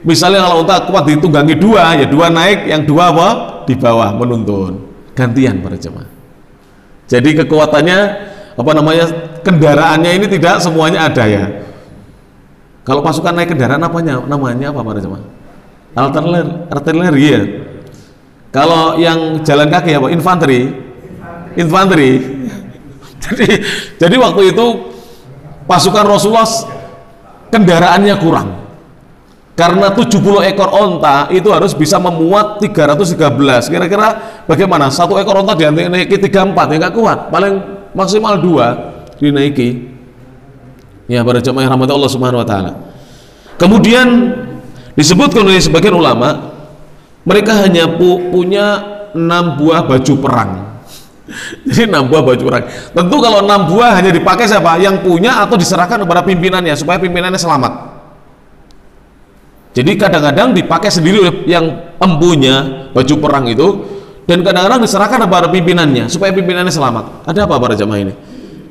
misalnya kalau unta kuat ditunggangi 2, ya 2 naik, yang 2 di bawah menuntun, gantian para jemaah. Jadi kekuatannya kendaraannya ini tidak semuanya ada ya. Kalau pasukan naik kendaraan namanya apa para jemaah? Artileri ya. Kalau yang jalan kaki apa? Infanteri. Jadi waktu itu pasukan Rasulullah kendaraannya kurang. Karena 70 ekor onta itu harus bisa memuat 313. Kira-kira bagaimana? Satu ekor onta dinaiki 34 ya nggak kuat. Paling maksimal 2 dinaiki. Ya, para jemaah rahmat Allah Subhanahu wa taala. Kemudian disebutkan oleh sebagian ulama, mereka hanya punya 6 buah baju perang. Jadi 6 buah baju perang. Tentu kalau 6 buah hanya dipakai siapa? Yang punya atau diserahkan kepada pimpinannya supaya pimpinannya selamat. Jadi kadang-kadang dipakai sendiri oleh yang empunya baju perang itu, dan kadang-kadang diserahkan kepada pimpinannya supaya pimpinannya selamat. Ada apa para jamaah ini?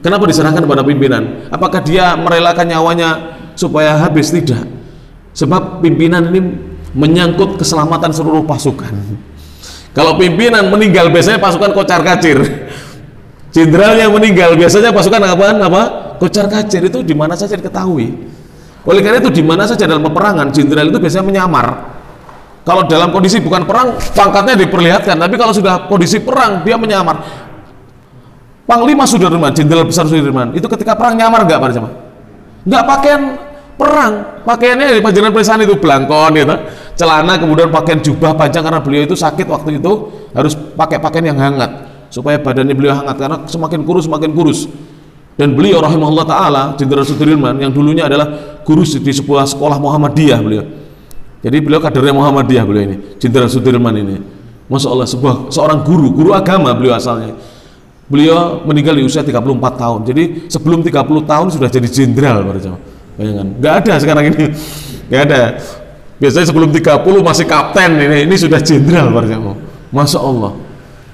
Kenapa diserahkan kepada pimpinan? Apakah dia merelakan nyawanya supaya habis? Tidak. Sebab pimpinan ini menyangkut keselamatan seluruh pasukan. Kalau pimpinan meninggal biasanya pasukan kocar kacir. Jenderalnya meninggal biasanya pasukan apa? Kocar kacir. Itu di mana saja diketahui. Oleh karena itu di mana saja dalam peperangan jenderal itu biasanya menyamar. Kalau dalam kondisi bukan perang pangkatnya diperlihatkan, tapi kalau sudah kondisi perang dia menyamar. Panglima Sudirman, Jenderal Besar Sudirman itu ketika perang nyamar nggak para jemaah? Nggak pakaian perang, pakaiannya di panjenengan perisan itu belangkon gitu, celana, kemudian pakaian jubah panjang karena beliau itu sakit waktu itu harus pakai pakaian yang hangat supaya badannya beliau hangat karena semakin kurus. Dan beliau rahimahullah ta'ala, Jenderal Sudirman yang dulunya adalah guru di sebuah sekolah Muhammadiyah beliau. Jadi beliau kadernya Muhammadiyah beliau ini, Jenderal Sudirman ini. Masya Allah, seorang guru agama beliau asalnya. Beliau meninggal di usia 34 tahun. Jadi sebelum 30 tahun sudah jadi jenderal. Bayangkan, nggak ada sekarang ini. Nggak ada. Biasanya sebelum 30 masih kapten, ini sudah jenderal. Masya Allah,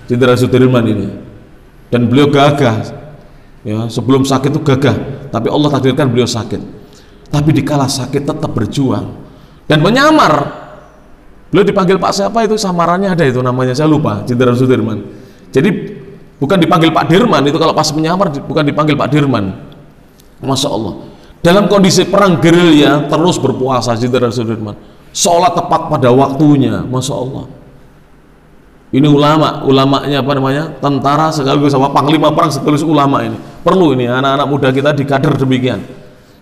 Jenderal Sudirman ini. Dan beliau gagah. Ya, sebelum sakit itu gagah, tapi Allah takdirkan beliau sakit. Tapi dikala sakit tetap berjuang dan menyamar. Beliau dipanggil Pak siapa itu, samarannya ada itu namanya saya lupa, Jenderal Sudirman. Jadi bukan dipanggil Pak Dirman, itu kalau pas menyamar bukan dipanggil Pak Dirman. Masya Allah. Dalam kondisi perang gerilya terus berpuasa Jenderal Sudirman. Sholat tepat pada waktunya, Masya Allah. Ini ulamanya apa namanya? Tentara sekaligus sama panglima perang sekaligus ulama ini. Perlu ini anak-anak muda kita dikader demikian.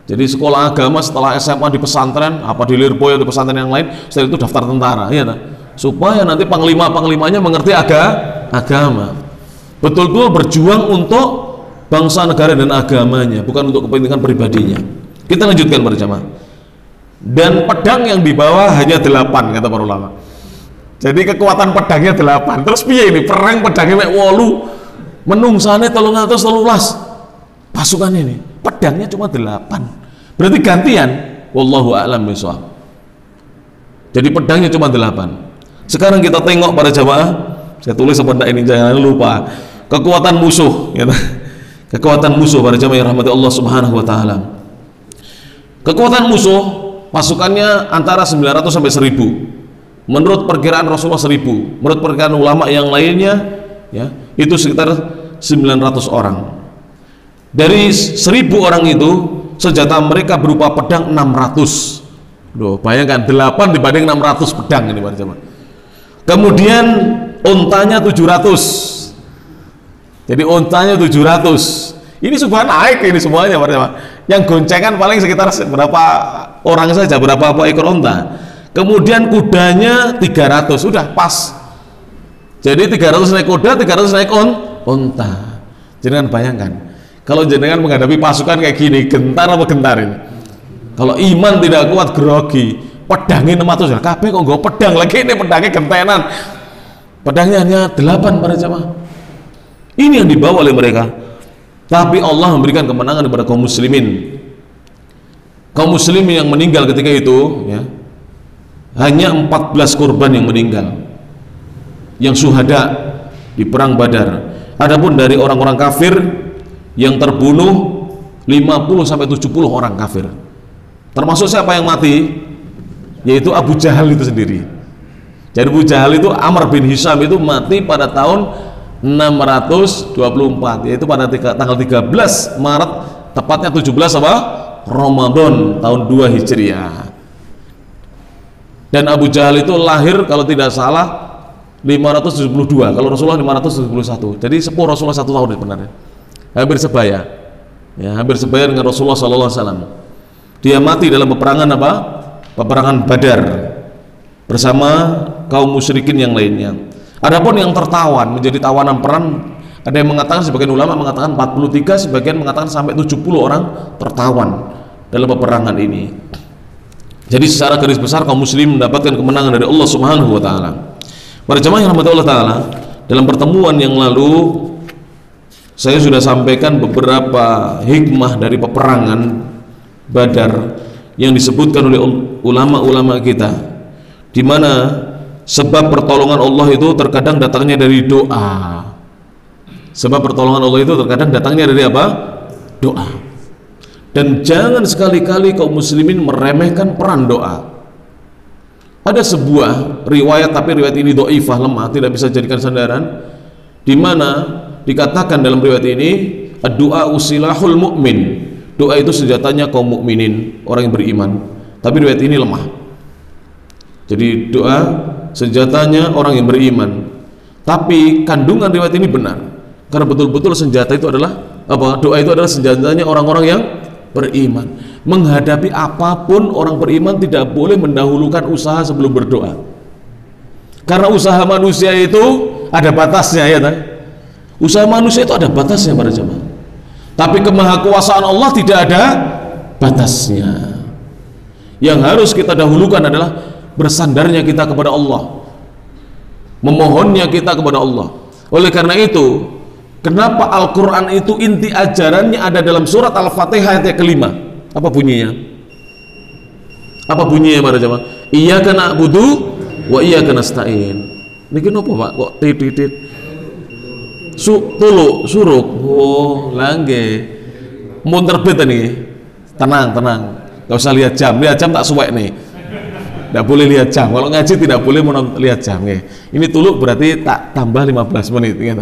Jadi sekolah agama setelah SMA di pesantren, apa di Lirboyo di pesantren yang lain, setelah itu daftar tentara, ya tak? Supaya nanti panglima-panglimanya mengerti agama. Betul-betul berjuang untuk bangsa, negara dan agamanya, bukan untuk kepentingan pribadinya. Kita lanjutkan berjamaah. Dan pedang yang dibawa hanya 8 kata para ulama. Jadi kekuatan pedangnya 8. Terus piye ini perang pedangnya mek 8. Menungsane 313 pasukannya ini. Pedangnya cuma 8. Berarti gantian. Wallahu a'lam bishawab. Jadi pedangnya cuma 8. Sekarang kita tengok para jamaah. Saya tulis sebentar ini jangan lupa. Kekuatan musuh, ya. Kekuatan musuh para jamaah yang rahmati Allah Subhanahu wa taala. Kekuatan musuh pasukannya antara 900 sampai 1000. Menurut perkiraan Rasulullah 1000, menurut perkiraan ulama yang lainnya ya, itu sekitar 900 orang. Dari 1000 orang itu senjata mereka berupa pedang 600. Loh, bayangkan 8 dibanding 600 pedang ini para jemaah. Kemudian untanya 700. Jadi untanya 700. Ini sudah naik ini semuanya para jemaah. Yang goncengan paling sekitar berapa orang saja, berapa ekor unta. Kemudian kudanya 300, sudah pas. Jadi 300 naik kuda, 300 naik unta. Jangan bayangkan, kalau jenengan menghadapi pasukan kayak gini, gentar apa gentar ini? Kalau iman tidak kuat, grogi. Pedangnya 600, kabeh kok nggak pedang lagi, ini pedangnya gentenan. Pedangnya hanya 8 para jamaah. Ini yang dibawa oleh mereka. Tapi Allah memberikan kemenangan kepada kaum muslimin. Kaum muslimin yang meninggal ketika itu, ya, hanya 14 korban yang meninggal, yang syuhada di perang Badar. Adapun dari orang-orang kafir yang terbunuh 50 sampai 70 orang kafir. Termasuk siapa yang mati? Yaitu Abu Jahal itu sendiri. Jadi Abu Jahal itu, Amr bin Hisham itu mati pada tahun 624, yaitu pada tanggal 13 Maret, tepatnya 17 apa? Ramadan tahun 2 Hijriah. Dan Abu Jahal itu lahir kalau tidak salah 572, kalau Rasulullah 571. Jadi sepuh Rasulullah 1 tahun sebenarnya. Hampir sebaya. Ya, hampir sebaya dengan Rasulullah sallallahu alaihi wasallam. Dia mati dalam peperangan apa? Peperangan Badar bersama kaum musyrikin yang lainnya. Adapun yang tertawan menjadi tawanan perang, ada yang mengatakan, sebagian ulama mengatakan 43, sebagian mengatakan sampai 70 orang tertawan dalam peperangan ini. Jadi secara garis besar kaum muslim mendapatkan kemenangan dari Allah Subhanahu wa taala. Para jemaah yang rahmati Allah taala, dalam pertemuan yang lalu saya sudah sampaikan beberapa hikmah dari peperangan Badar yang disebutkan oleh ulama-ulama kita, di mana sebab pertolongan Allah itu terkadang datangnya dari doa. Sebab pertolongan Allah itu terkadang datangnya dari apa? Doa. Dan jangan sekali-kali kaum muslimin meremehkan peran doa. Ada sebuah riwayat, tapi riwayat ini dhaifah, lemah, tidak bisa dijadikan sandaran, di mana dikatakan dalam riwayat ini, ad-du'a usilahul mu'min. Doa itu senjatanya kaum mukminin, orang yang beriman. Tapi riwayat ini lemah. Jadi doa senjatanya orang yang beriman. Tapi kandungan riwayat ini benar. Karena betul-betul senjata itu adalah apa? Doa itu adalah senjatanya orang-orang yang beriman. Menghadapi apapun, orang beriman tidak boleh mendahulukan usaha sebelum berdoa. Karena usaha manusia itu ada batasnya, ya kan? Usaha manusia itu ada batasnya para jemaah. Tapi kemahakuasaan Allah tidak ada batasnya. Yang harus kita dahulukan adalah bersandarnya kita kepada Allah, memohonnya kita kepada Allah. Oleh karena itu, kenapa Al-Quran itu inti ajarannya ada dalam surat Al-Fatihah ayat kelima? Apa bunyinya? Apa bunyinya para jemaah? Iyyaka na'budu wa iyyaka nasta'in. Niki napa Pak kok titit? Tuluk suruk. Oh, langge. Mun terbit niki. Tenang, tenang. Enggak usah lihat jam. Lihat jam tak suwek nih. Tidak boleh lihat jam. Kalau ngaji tidak boleh lihat jam. Ini tuluk berarti tak tambah 15 menit. Gitu.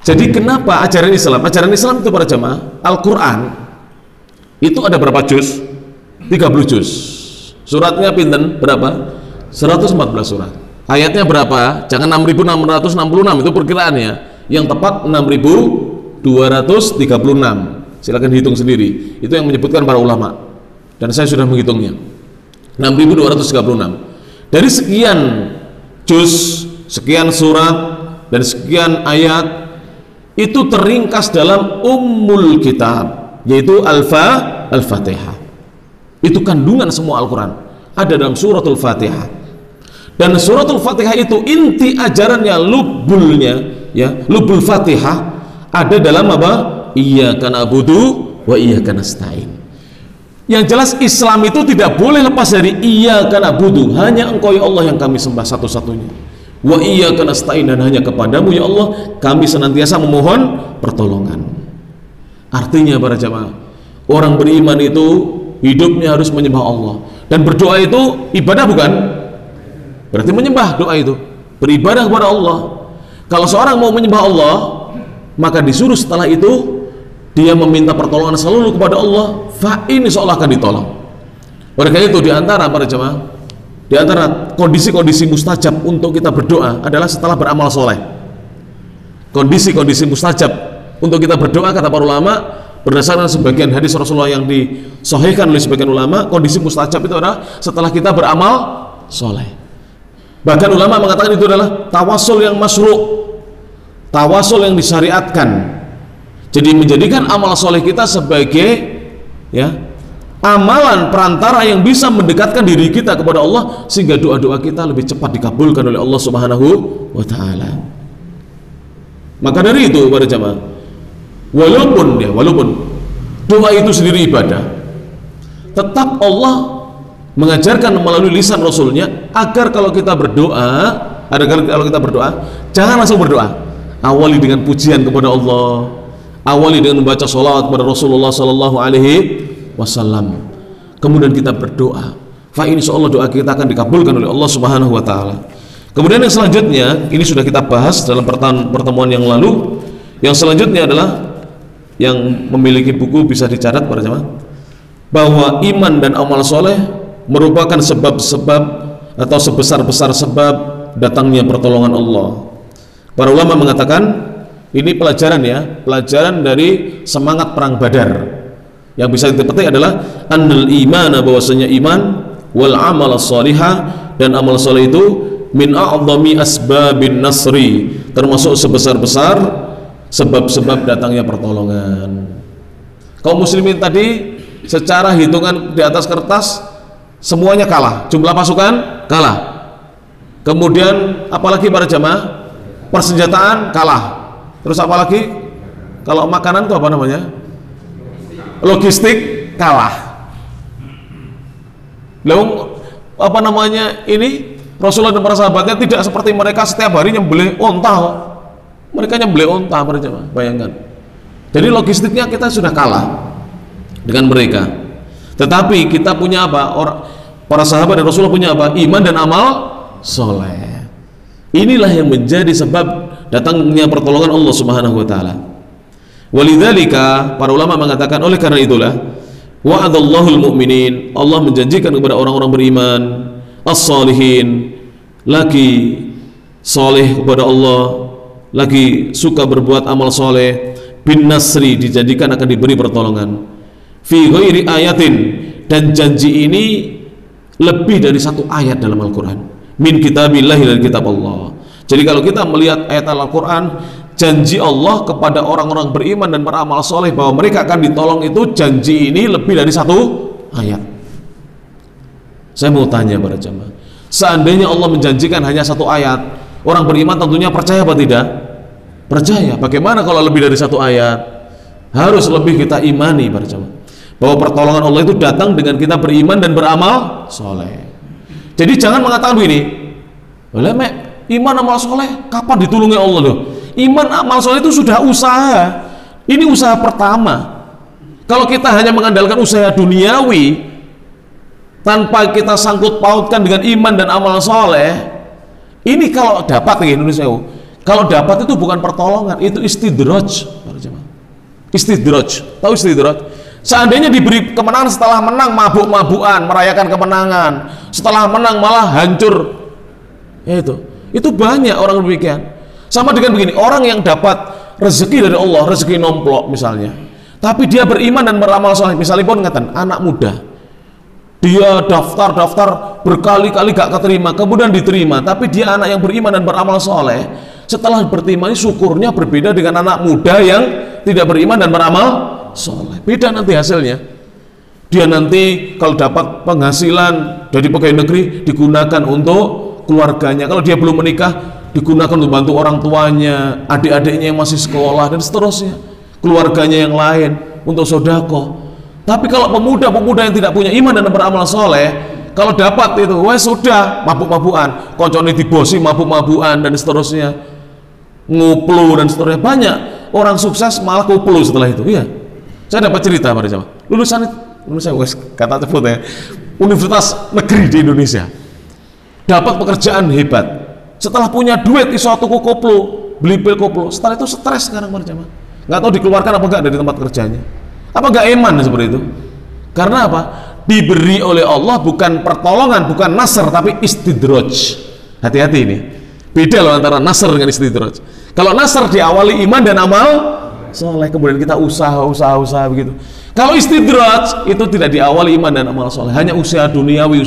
Jadi kenapa ajaran Islam? Ajaran Islam itu para jemaah, Al-Quran itu ada berapa juz? 30 juz. Suratnya pinten berapa? 114 surat. Ayatnya berapa? Jangan 6.666, itu perkiraannya. Yang tepat 6.236. Silakan hitung sendiri. Itu yang menyebutkan para ulama. Dan saya sudah menghitungnya. 6.236. Dari sekian juz, sekian surat, dan sekian ayat, itu teringkas dalam Ummul Kitab, yaitu Al-Fatihah. Itu kandungan semua Al-Quran ada dalam suratul Fatihah. Dan suratul Fatihah itu inti ajarannya, lubulnya, ya, lubul Fatihah ada dalam apa? Iyyaka na'budu wa iyyaka nasta'in. Yang jelas Islam itu tidak boleh lepas dari iyyaka na'budu, hanya Engkau ya Allah yang kami sembah satu-satunya. Wa iyyaka nasta'in, dan hanya kepadamu ya Allah kami senantiasa memohon pertolongan. Artinya para jamaah, orang beriman itu hidupnya harus menyembah Allah, dan berdoa itu ibadah bukan? Berarti menyembah, doa itu beribadah kepada Allah. Kalau seorang mau menyembah Allah, maka disuruh setelah itu dia meminta pertolongan selalu kepada Allah, fa insya Allah akan ditolong. Oleh karena itu, diantara para jemaah, diantara kondisi-kondisi mustajab untuk kita berdoa adalah setelah beramal soleh. Kondisi-kondisi mustajab untuk kita berdoa, kata para ulama, berdasarkan sebagian hadis Rasulullah yang disahihkan oleh sebagian ulama, kondisi mustajab itu adalah setelah kita beramal soleh. Bahkan ulama mengatakan itu adalah tawasul yang masyru', tawasul yang disyariatkan. Jadi menjadikan amal soleh kita sebagai, ya, amalan perantara yang bisa mendekatkan diri kita kepada Allah, sehingga doa-doa kita lebih cepat dikabulkan oleh Allah Subhanahu wa ta'ala. Maka dari itu para jamaah, walaupun doa itu sendiri ibadah, tetap Allah mengajarkan melalui lisan Rasulnya agar kalau kita berdoa, jangan langsung berdoa. Awali dengan pujian kepada Allah, awali dengan membaca sholawat kepada Rasulullah Sallallahu Alaihi Wasallam. Kemudian kita berdoa, fa insya Allah doa kita akan dikabulkan oleh Allah Subhanahu Wa Taala. Kemudian yang selanjutnya, ini sudah kita bahas dalam pertemuan yang lalu. Yang selanjutnya adalah yang memiliki buku bisa dicatat para jemaah, bahwa iman dan amal soleh merupakan sebab-sebab atau sebesar-besar sebab datangnya pertolongan Allah. Para ulama mengatakan ini pelajaran ya, pelajaran dari semangat perang Badar. Yang bisa dipetik adalah annal imana, bahwasanya iman, wal amal shalihah, dan amal saleh itu min a'dhami asbabin nasri, termasuk sebesar-besar sebab-sebab datangnya pertolongan. Kaum muslimin tadi secara hitungan di atas kertas semuanya kalah, jumlah pasukan kalah. Kemudian apalagi para jamaah, persenjataan kalah. Terus apalagi kalau makanan itu apa namanya? Logistik kalah. Lalu apa namanya ini? Rasulullah dan para sahabatnya tidak seperti mereka setiap hari nyembelih onta. Mereka nyembelih onta, para jemaah, bayangkan. Jadi logistiknya kita sudah kalah dengan mereka. Tetapi kita punya apa? Para sahabat dan Rasulullah punya apa? Iman dan amal soleh. Inilah yang menjadi sebab datangnya pertolongan Allah Subhanahu wa taala. Walidzalika, para ulama mengatakan oleh karena itulah wa'adallahu al-mu'minin, Allah menjanjikan kepada orang-orang beriman as-salihin, lagi soleh kepada Allah, lagi suka berbuat amal soleh, bin nasri, dijanjikan akan diberi pertolongan, fi ghairi ayatin, dan janji ini lebih dari satu ayat dalam Al-Quran, min kitabillahi, dari kitab Allah. Jadi kalau kita melihat ayat Al-Quran, janji Allah kepada orang-orang beriman dan beramal soleh bahwa mereka akan ditolong, itu janji ini lebih dari satu ayat. Saya mau tanya para jamaah, seandainya Allah menjanjikan hanya satu ayat, orang beriman tentunya percaya apa tidak? Percaya. Bagaimana kalau lebih dari satu ayat? Harus lebih kita imani para jamaah, bahwa pertolongan Allah itu datang dengan kita beriman dan beramal soleh. Jadi jangan mengatakan begini, boleh mek, iman amal soleh kapan ditulungi Allah loh? Iman amal soleh itu sudah usaha. Ini usaha pertama. Kalau kita hanya mengandalkan usaha duniawi tanpa kita sangkut pautkan dengan iman dan amal soleh, ini kalau dapat di Indonesia, kalau dapat itu bukan pertolongan, itu istidraj. Istidraj, tahu istidraj? Seandainya diberi kemenangan, setelah menang mabuk-mabukan, merayakan kemenangan, setelah menang malah hancur, ya itu banyak orang demikian. Sama dengan begini, orang yang dapat rezeki dari Allah, rezeki nomplok misalnya, tapi dia beriman dan beramal soleh, misalnya pun ngeten, anak muda, dia daftar berkali-kali gak keterima, kemudian diterima, tapi dia anak yang beriman dan beramal soleh, setelah berterima ini syukurnya berbeda dengan anak muda yang tidak beriman dan beramal soleh. Beda nanti hasilnya. Dia nanti kalau dapat penghasilan dari pegawai negeri digunakan untuk keluarganya, kalau dia belum menikah digunakan untuk bantu orang tuanya, adik-adiknya yang masih sekolah, dan seterusnya, keluarganya yang lain, untuk sodako. Tapi kalau pemuda-pemuda yang tidak punya iman dan beramal soleh, kalau dapat itu, wah sudah, mabuk-mabukan, koncone dibosi mabuk-mabukan, dan seterusnya, nguplu dan seterusnya. Banyak orang sukses malah kuplu setelah itu. Iya, saya dapat cerita pada zaman lulusan kata sebut ya, universitas negeri di Indonesia, dapat pekerjaan hebat. Setelah punya duit iso tuku koplo, beli pil koplo, setelah itu stres sekarang berjamaah, nggak tahu dikeluarkan apa enggak dari tempat kerjanya. Apa enggak iman seperti itu? Karena apa? Diberi oleh Allah bukan pertolongan, bukan nasr, tapi istidraj. Hati-hati ini, beda loh antara nasr dengan istidraj. Kalau nasr diawali iman dan amal soleh, kemudian kita usaha begitu. Kalau istidraj itu tidak diawali iman dan amal soleh, hanya usaha duniawi.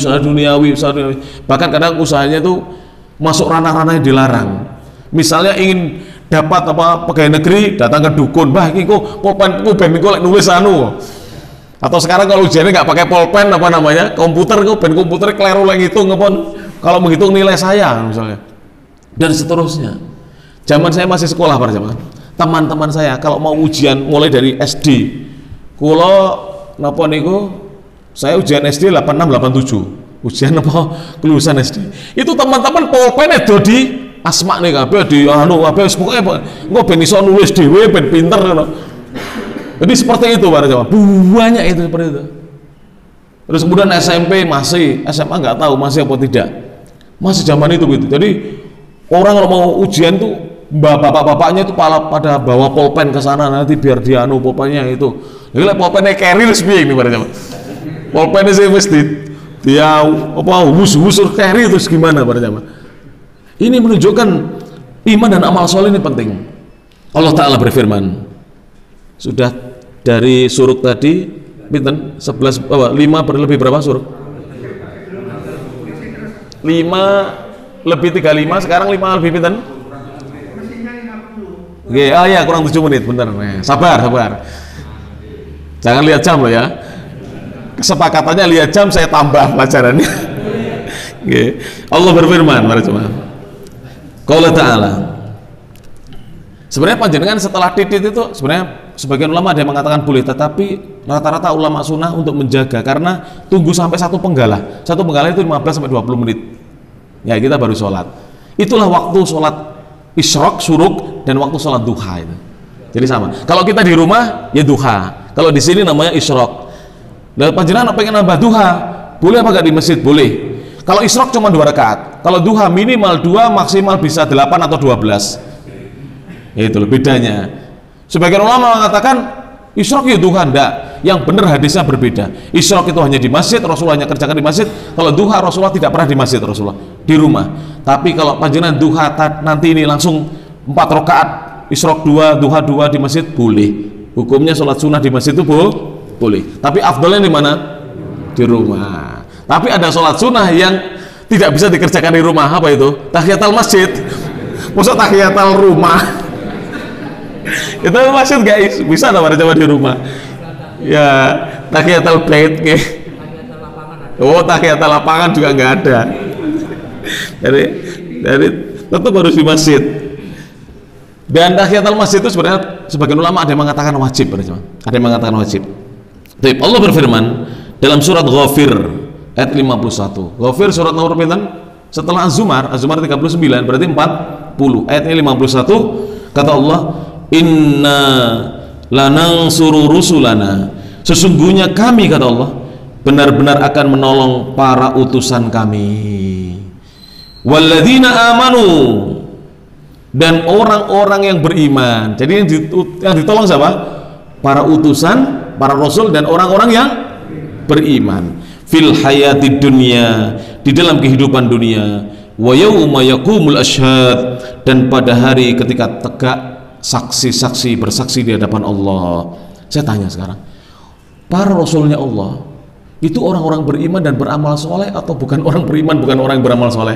Bahkan kadang usahanya itu masuk ranah-ranah yang dilarang. Misalnya ingin dapat apa pegawai negeri, datang ke dukun, bah ini kok pulpen lek nulis anu. Atau sekarang kalau ujiannya nggak pakai pulpen, apa namanya, komputer, komputer keliru lagi ngitung, kalau menghitung nilai saya misalnya, dan seterusnya. Zaman saya masih sekolah para jemaah, teman-teman saya kalau mau ujian mulai dari SD, kalau napa niku, saya ujian SD 86, 87. Ujian apa kelulusan SD itu teman-teman pulpen itu di asma nih kabeh di anu kabeh pokoke engko ben iso nulis dhewe ben pinter ngono. Jadi seperti itu para jamaah, banyak itu seperti itu. Terus kemudian SMP masih, SMA nggak tahu masih apa tidak, masih zaman itu gitu. Jadi orang kalau mau ujian tuh bapak-bapaknya itu pada bawa pulpen ke sana nanti biar dia anu pulpennya itu. Jadi pulpennya carry resmi ini para jamaah, pulpennya sih mesti dia apa husur keri terus gimana pada zaman. Ini menunjukkan iman dan amal soleh ini penting. Allah Ta'ala berfirman, sudah dari suruk tadi pinten 11 5 berlebih berapa suruk? 5 lebih 35, sekarang 5 lebih pinten? Oke, ya kurang 7 menit, bener. Sabar. Jangan lihat jam loh ya. Kesepakatannya lihat jam, saya tambah pelajarannya. Oke. Allah berfirman para jemaah. Qala Ta'ala. Sebenarnya panjenengan setelah titit itu sebenarnya sebagian ulama ada yang mengatakan boleh, tetapi rata-rata ulama sunnah untuk menjaga, karena tunggu sampai satu penggalah itu 15 sampai 20 menit ya kita baru sholat. Itulah waktu sholat isyraq, suruk, dan waktu sholat duha itu. Jadi sama. Kalau kita di rumah ya duha, kalau di sini namanya isyraq. Dan panjenengan pengen nambah duha, boleh apa gak di masjid? Boleh. Kalau isyraq cuma 2 rakaat, kalau duha minimal 2, maksimal bisa 8 atau 12. Itu bedanya. Sebagian ulama mengatakan isyraq ya duha, enggak. Yang benar hadisnya berbeda. Isyraq itu hanya di masjid, Rasulullah hanya kerjakan di masjid. Kalau duha Rasulullah tidak pernah di masjid, Rasulullah di rumah. Tapi kalau panjenengan duha nanti ini langsung 4 rakaat, isyraq 2, duha 2 di masjid, boleh. Hukumnya sholat sunnah di masjid itu boleh. Tapi afdalnya di mana? Di rumah. Tapi ada sholat sunnah yang tidak bisa dikerjakan di rumah. Apa itu? Tahiyatul masjid. Maksud tahiyatul rumah itu masjid guys, bisa ada pada coba di rumah ya. Tahiyatul bait ke, oh tahiyatul lapangan juga nggak ada. Dari tetap harus di masjid. Dan tahiyatul masjid itu sebenarnya sebagian ulama ada yang mengatakan wajib, ada yang mengatakan wajib. Tapi Allah berfirman dalam surat Ghafir ayat 51. Ghafir surat nomor pinten? Setelah Az-Zumar 39 berarti 40. Ayatnya 51 kata Allah, inna lanansuru rusulana, sesungguhnya kami, kata Allah, benar-benar akan menolong para utusan kami. Walladzina amanu, dan orang-orang yang beriman. Jadi yang ditolong siapa? Para utusan, para rasul, dan orang-orang yang beriman. Fil hayati dunya, di dalam kehidupan dunia. Wa yauma yaqumul asyhad, dan pada hari ketika tegak saksi-saksi bersaksi di hadapan Allah. Saya tanya sekarang, para rasulnya Allah itu orang-orang beriman dan beramal soleh atau bukan orang beriman, bukan orang yang beramal soleh?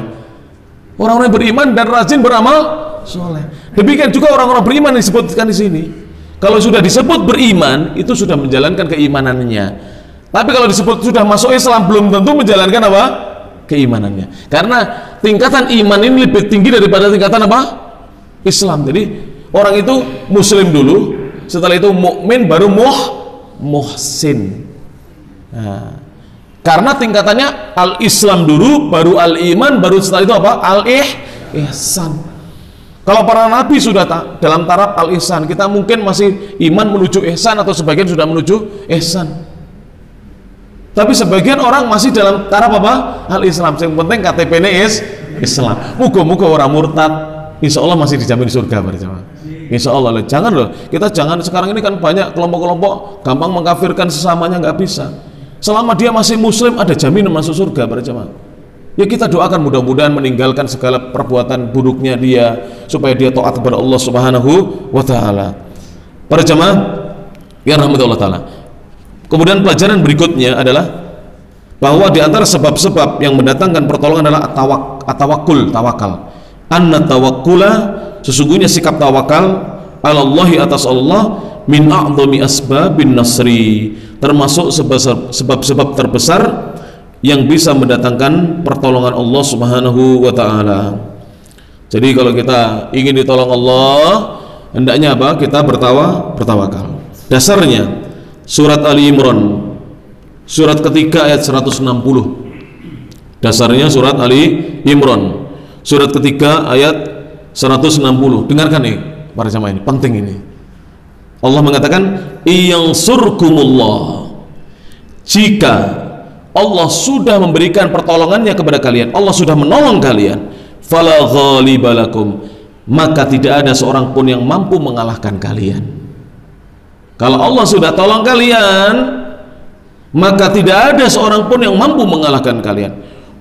Orang-orang yang beriman dan rajin beramal soleh. Demikian juga orang-orang beriman disebutkan di sini. Kalau sudah disebut beriman, itu sudah menjalankan keimanannya. Tapi kalau disebut sudah masuk Islam, belum tentu menjalankan apa? Keimanannya. Karena tingkatan iman ini lebih tinggi daripada tingkatan apa? Islam. Jadi orang itu muslim dulu, setelah itu mukmin, baru muhsin. Nah, karena tingkatannya al-Islam dulu, baru al-iman, baru setelah itu apa? Al-ihsan. Kalau para nabi sudah dalam taraf al-ihsan, kita mungkin masih iman menuju ihsan, atau sebagian sudah menuju ihsan. Tapi sebagian orang masih dalam taraf apa? Al-Islam. Yang penting KTP-nya Islam. Muga-muga orang murtad, insya Allah masih dijamin surga bersama. Insya Allah. Jangan loh, kita jangan, sekarang ini kan banyak kelompok-kelompok gampang mengkafirkan sesamanya, nggak bisa. Selama dia masih muslim, ada jaminan masuk surga bersama. Ya kita doakan mudah-mudahan meninggalkan segala perbuatan buruknya dia, supaya dia taat kepada Allah Subhanahu wa Ta'ala. Para jemaah yang rahmati Allah Ta'ala, kemudian pelajaran berikutnya adalah bahwa di antara sebab-sebab yang mendatangkan pertolongan adalah tawakal. Anna tawakkula, sesungguhnya sikap tawakal alallahi, atas Allah, min a'dhami asbabin nasri, termasuk sebab-sebab terbesar yang bisa mendatangkan pertolongan Allah Subhanahu wa Ta'ala. Jadi kalau kita ingin ditolong Allah, hendaknya apa? Kita bertawakal. Dasarnya surat Ali Imran surat ketiga ayat 160. Dasarnya surat Ali Imran surat ketiga ayat 160. Dengarkan nih para jamaah, ini penting ini. Allah mengatakan, iyansurkumullah, jika Allah sudah memberikan pertolongannya kepada kalian, Allah sudah menolong kalian, fala ghalibalakum, maka tidak ada seorang pun yang mampu mengalahkan kalian. Kalau Allah sudah tolong kalian, maka tidak ada seorang pun yang mampu mengalahkan kalian.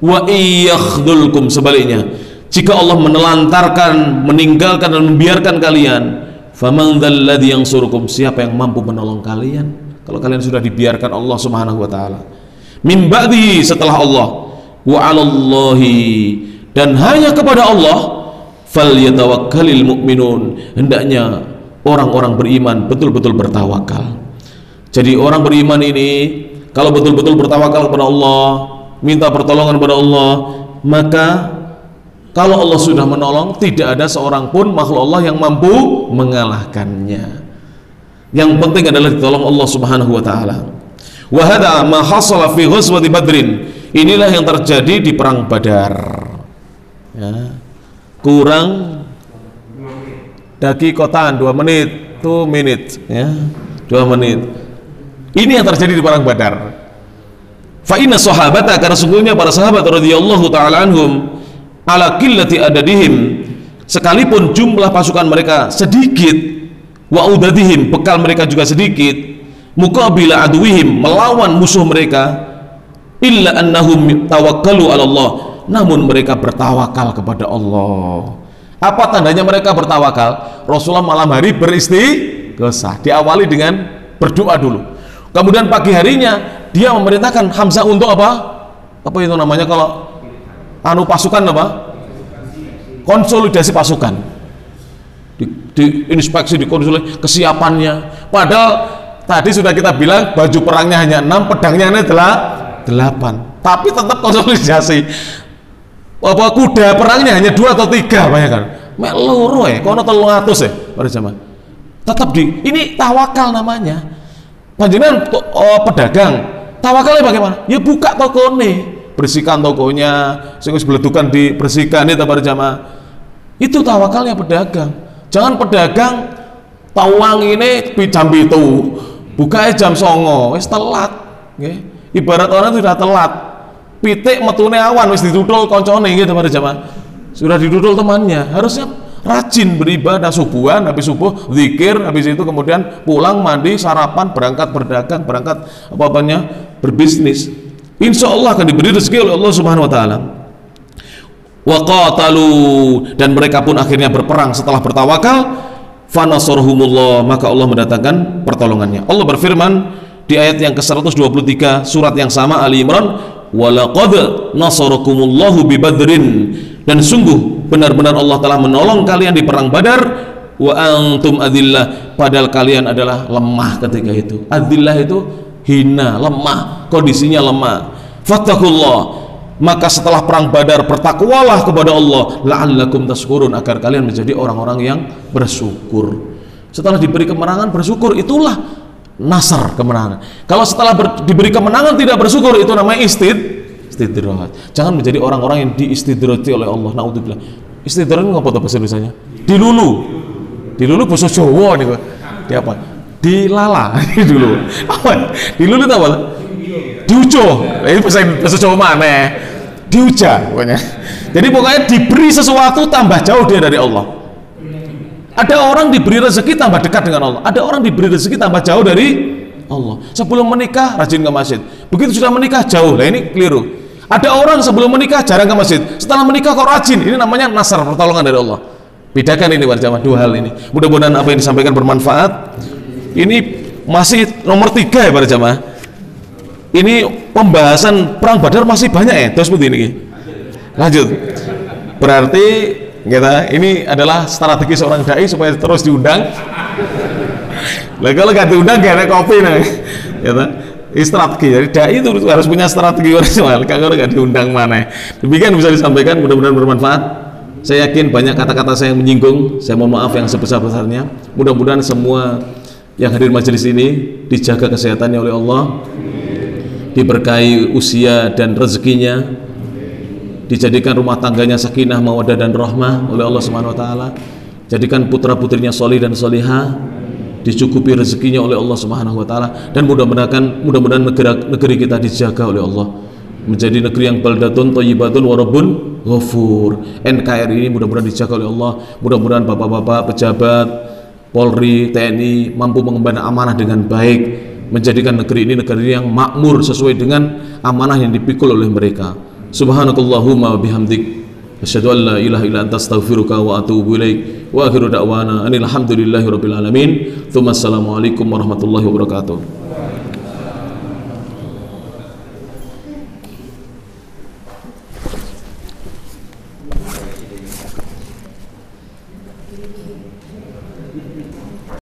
Wa iyakhdhulkum, sebaliknya, jika Allah menelantarkan, meninggalkan dan membiarkan kalian, faman dzalladzi yansurukum, siapa yang mampu menolong kalian kalau kalian sudah dibiarkan Allah Subhanahu wa taala. Min ba'di, setelah Allah. Wa 'alallahi, dan hanya kepada Allah, falyatawakkalul mu'minun, hendaknya orang-orang beriman betul-betul bertawakal. Jadi orang beriman ini kalau betul-betul bertawakal kepada Allah, minta pertolongan kepada Allah, maka kalau Allah sudah menolong, tidak ada seorang pun makhluk Allah yang mampu mengalahkannya. Yang penting adalah ditolong Allah Subhanahu wa taala. Wa hadza ma hasala fi ghazwati Badrin. Inilah yang terjadi di perang Badar. Ya. Kurang dakikotan 2 menit, 2 menit, ya. 2 menit. Ini yang terjadi di perang Badar. Fa inna sahabata, karena sungguhnya para sahabat radhiyallahu taala anhum, ala qillati adadihim, sekalipun jumlah pasukan mereka sedikit, wa udadihim, bekal mereka juga sedikit, muqabila aduwihim, melawan musuh mereka, illa annahum tawakkalu ala Allah, namun mereka bertawakal kepada Allah. Apa tandanya mereka bertawakal? Rasulullah malam hari beristighosah, diawali dengan berdoa dulu, kemudian pagi harinya dia memerintahkan Hamzah untuk apa? Apa itu namanya kalau pasukan apa? Konsolidasi pasukan, diinspeksi, dikonsolidasi kesiapannya. Padahal tadi sudah kita bilang baju perangnya hanya 6, pedangnya adalah 8, tapi tetap konsolidasi. Apa kuda perangnya hanya 2 atau 3, bayangkan. Mek loro kono 300 pada zaman. Tetap ini tawakal namanya. Panjenengan pedagang, tawakalnya bagaimana? Ya buka toko nih, bersihkan tokonya, sing wis bledukan dibersihkan itu pada jamaah. Itu tawakalnya pedagang. Jangan pedagang tawang ini jam 7, bukanya jam 09, wis telat. Okay. Ibarat orang itu sudah telat, pitik metune awan wis ditutul koncone gitu pada jamaah. Sudah ditutul temannya, harusnya rajin beribadah, subuhan, habis subuh zikir, habis itu kemudian pulang mandi, sarapan, berangkat berdagang, berangkat apa-apanya berbisnis. Insya Allah akan diberi rezeki oleh Allah Subhanahu wa taala. Wa qatalu, dan mereka pun akhirnya berperang setelah bertawakal, fanasarhumullah, maka Allah mendatangkan pertolongannya. Allah berfirman di ayat yang ke-123 surat yang sama, Ali Imran, walaqad nasarakumullahu bi Badrin, dan sungguh benar-benar Allah telah menolong kalian di perang Badar, wa antum adillah, padahal kalian adalah lemah ketika itu. Adillah itu hina, lemah, kondisinya lemah. Fattakullah, maka setelah perang Badar bertakwalah kepada Allah, la'allakum tashkurun, agar kalian menjadi orang-orang yang bersyukur. Setelah diberi kemenangan bersyukur, itulah nasar, kemenangan. Kalau setelah diberi kemenangan tidak bersyukur, itu namanya istidraj. Jangan menjadi orang-orang yang diistidraji oleh Allah. Naudzubillah. Istidraj itu apa bahasa Indonesianya? Dilulu bahasa Jawa nih, di apa? Dilala dulu. Apa? Dilulu itu apa? Diujo. Ini bahasa Jawa mana? Diuja pokoknya. Jadi pokoknya diberi sesuatu tambah jauh dia dari Allah. Ada orang diberi rezeki tambah dekat dengan Allah. Ada orang diberi rezeki tambah jauh dari Allah. Sebelum menikah rajin ke masjid. Begitu sudah menikah jauh. Nah ini keliru. Ada orang sebelum menikah jarang ke masjid. Setelah menikah kok rajin. Ini namanya nasar, pertolongan dari Allah. Bedakan ini warjamah, dua hal ini. Mudah-mudahan apa yang disampaikan bermanfaat. Ini masih nomor 3 ya para jamaah. Ini pembahasan perang Badar masih banyak ya. Terus seperti ini. Lanjut. Berarti kita ini adalah strategi seorang dai supaya terus diundang. Lah kalau nggak diundang gak ada kopi nih. Gitu. Ini strategi. Jadi dai itu harus punya strategi original. Kalau nggak diundang mana. Demikian bisa disampaikan. Mudah-mudahan bermanfaat. Saya yakin banyak kata-kata saya yang menyinggung. Saya mohon maaf yang sebesar-besarnya. Mudah-mudahan semua yang hadir majelis ini dijaga kesehatannya oleh Allah, diberkahi usia dan rezekinya, dijadikan rumah tangganya sakinah, mawaddah dan rahmah oleh Allah Subhanahu wa taala, jadikan putra-putrinya solih dan solihah, dicukupi rezekinya oleh Allah Subhanahu wa taala, dan mudah-mudahan negeri kita dijaga oleh Allah menjadi negeri yang baldatun thayyibatun wa rabbun ghafur. NKRI ini mudah-mudahan dijaga oleh Allah. Mudah-mudahan bapak-bapak pejabat Polri, TNI mampu mengemban amanah dengan baik, menjadikan negeri ini negeri yang makmur sesuai dengan amanah yang dipikul oleh mereka. Subhanakallahumma wa bihamdik, asyhadu an la ilaha illa anta, astaghfiruka wa atubu ilaik. Wa akhiru da'wana anil hamdulillahi rabbil alamin. Tsumma assalamualaikum warahmatullahi wabarakatuh.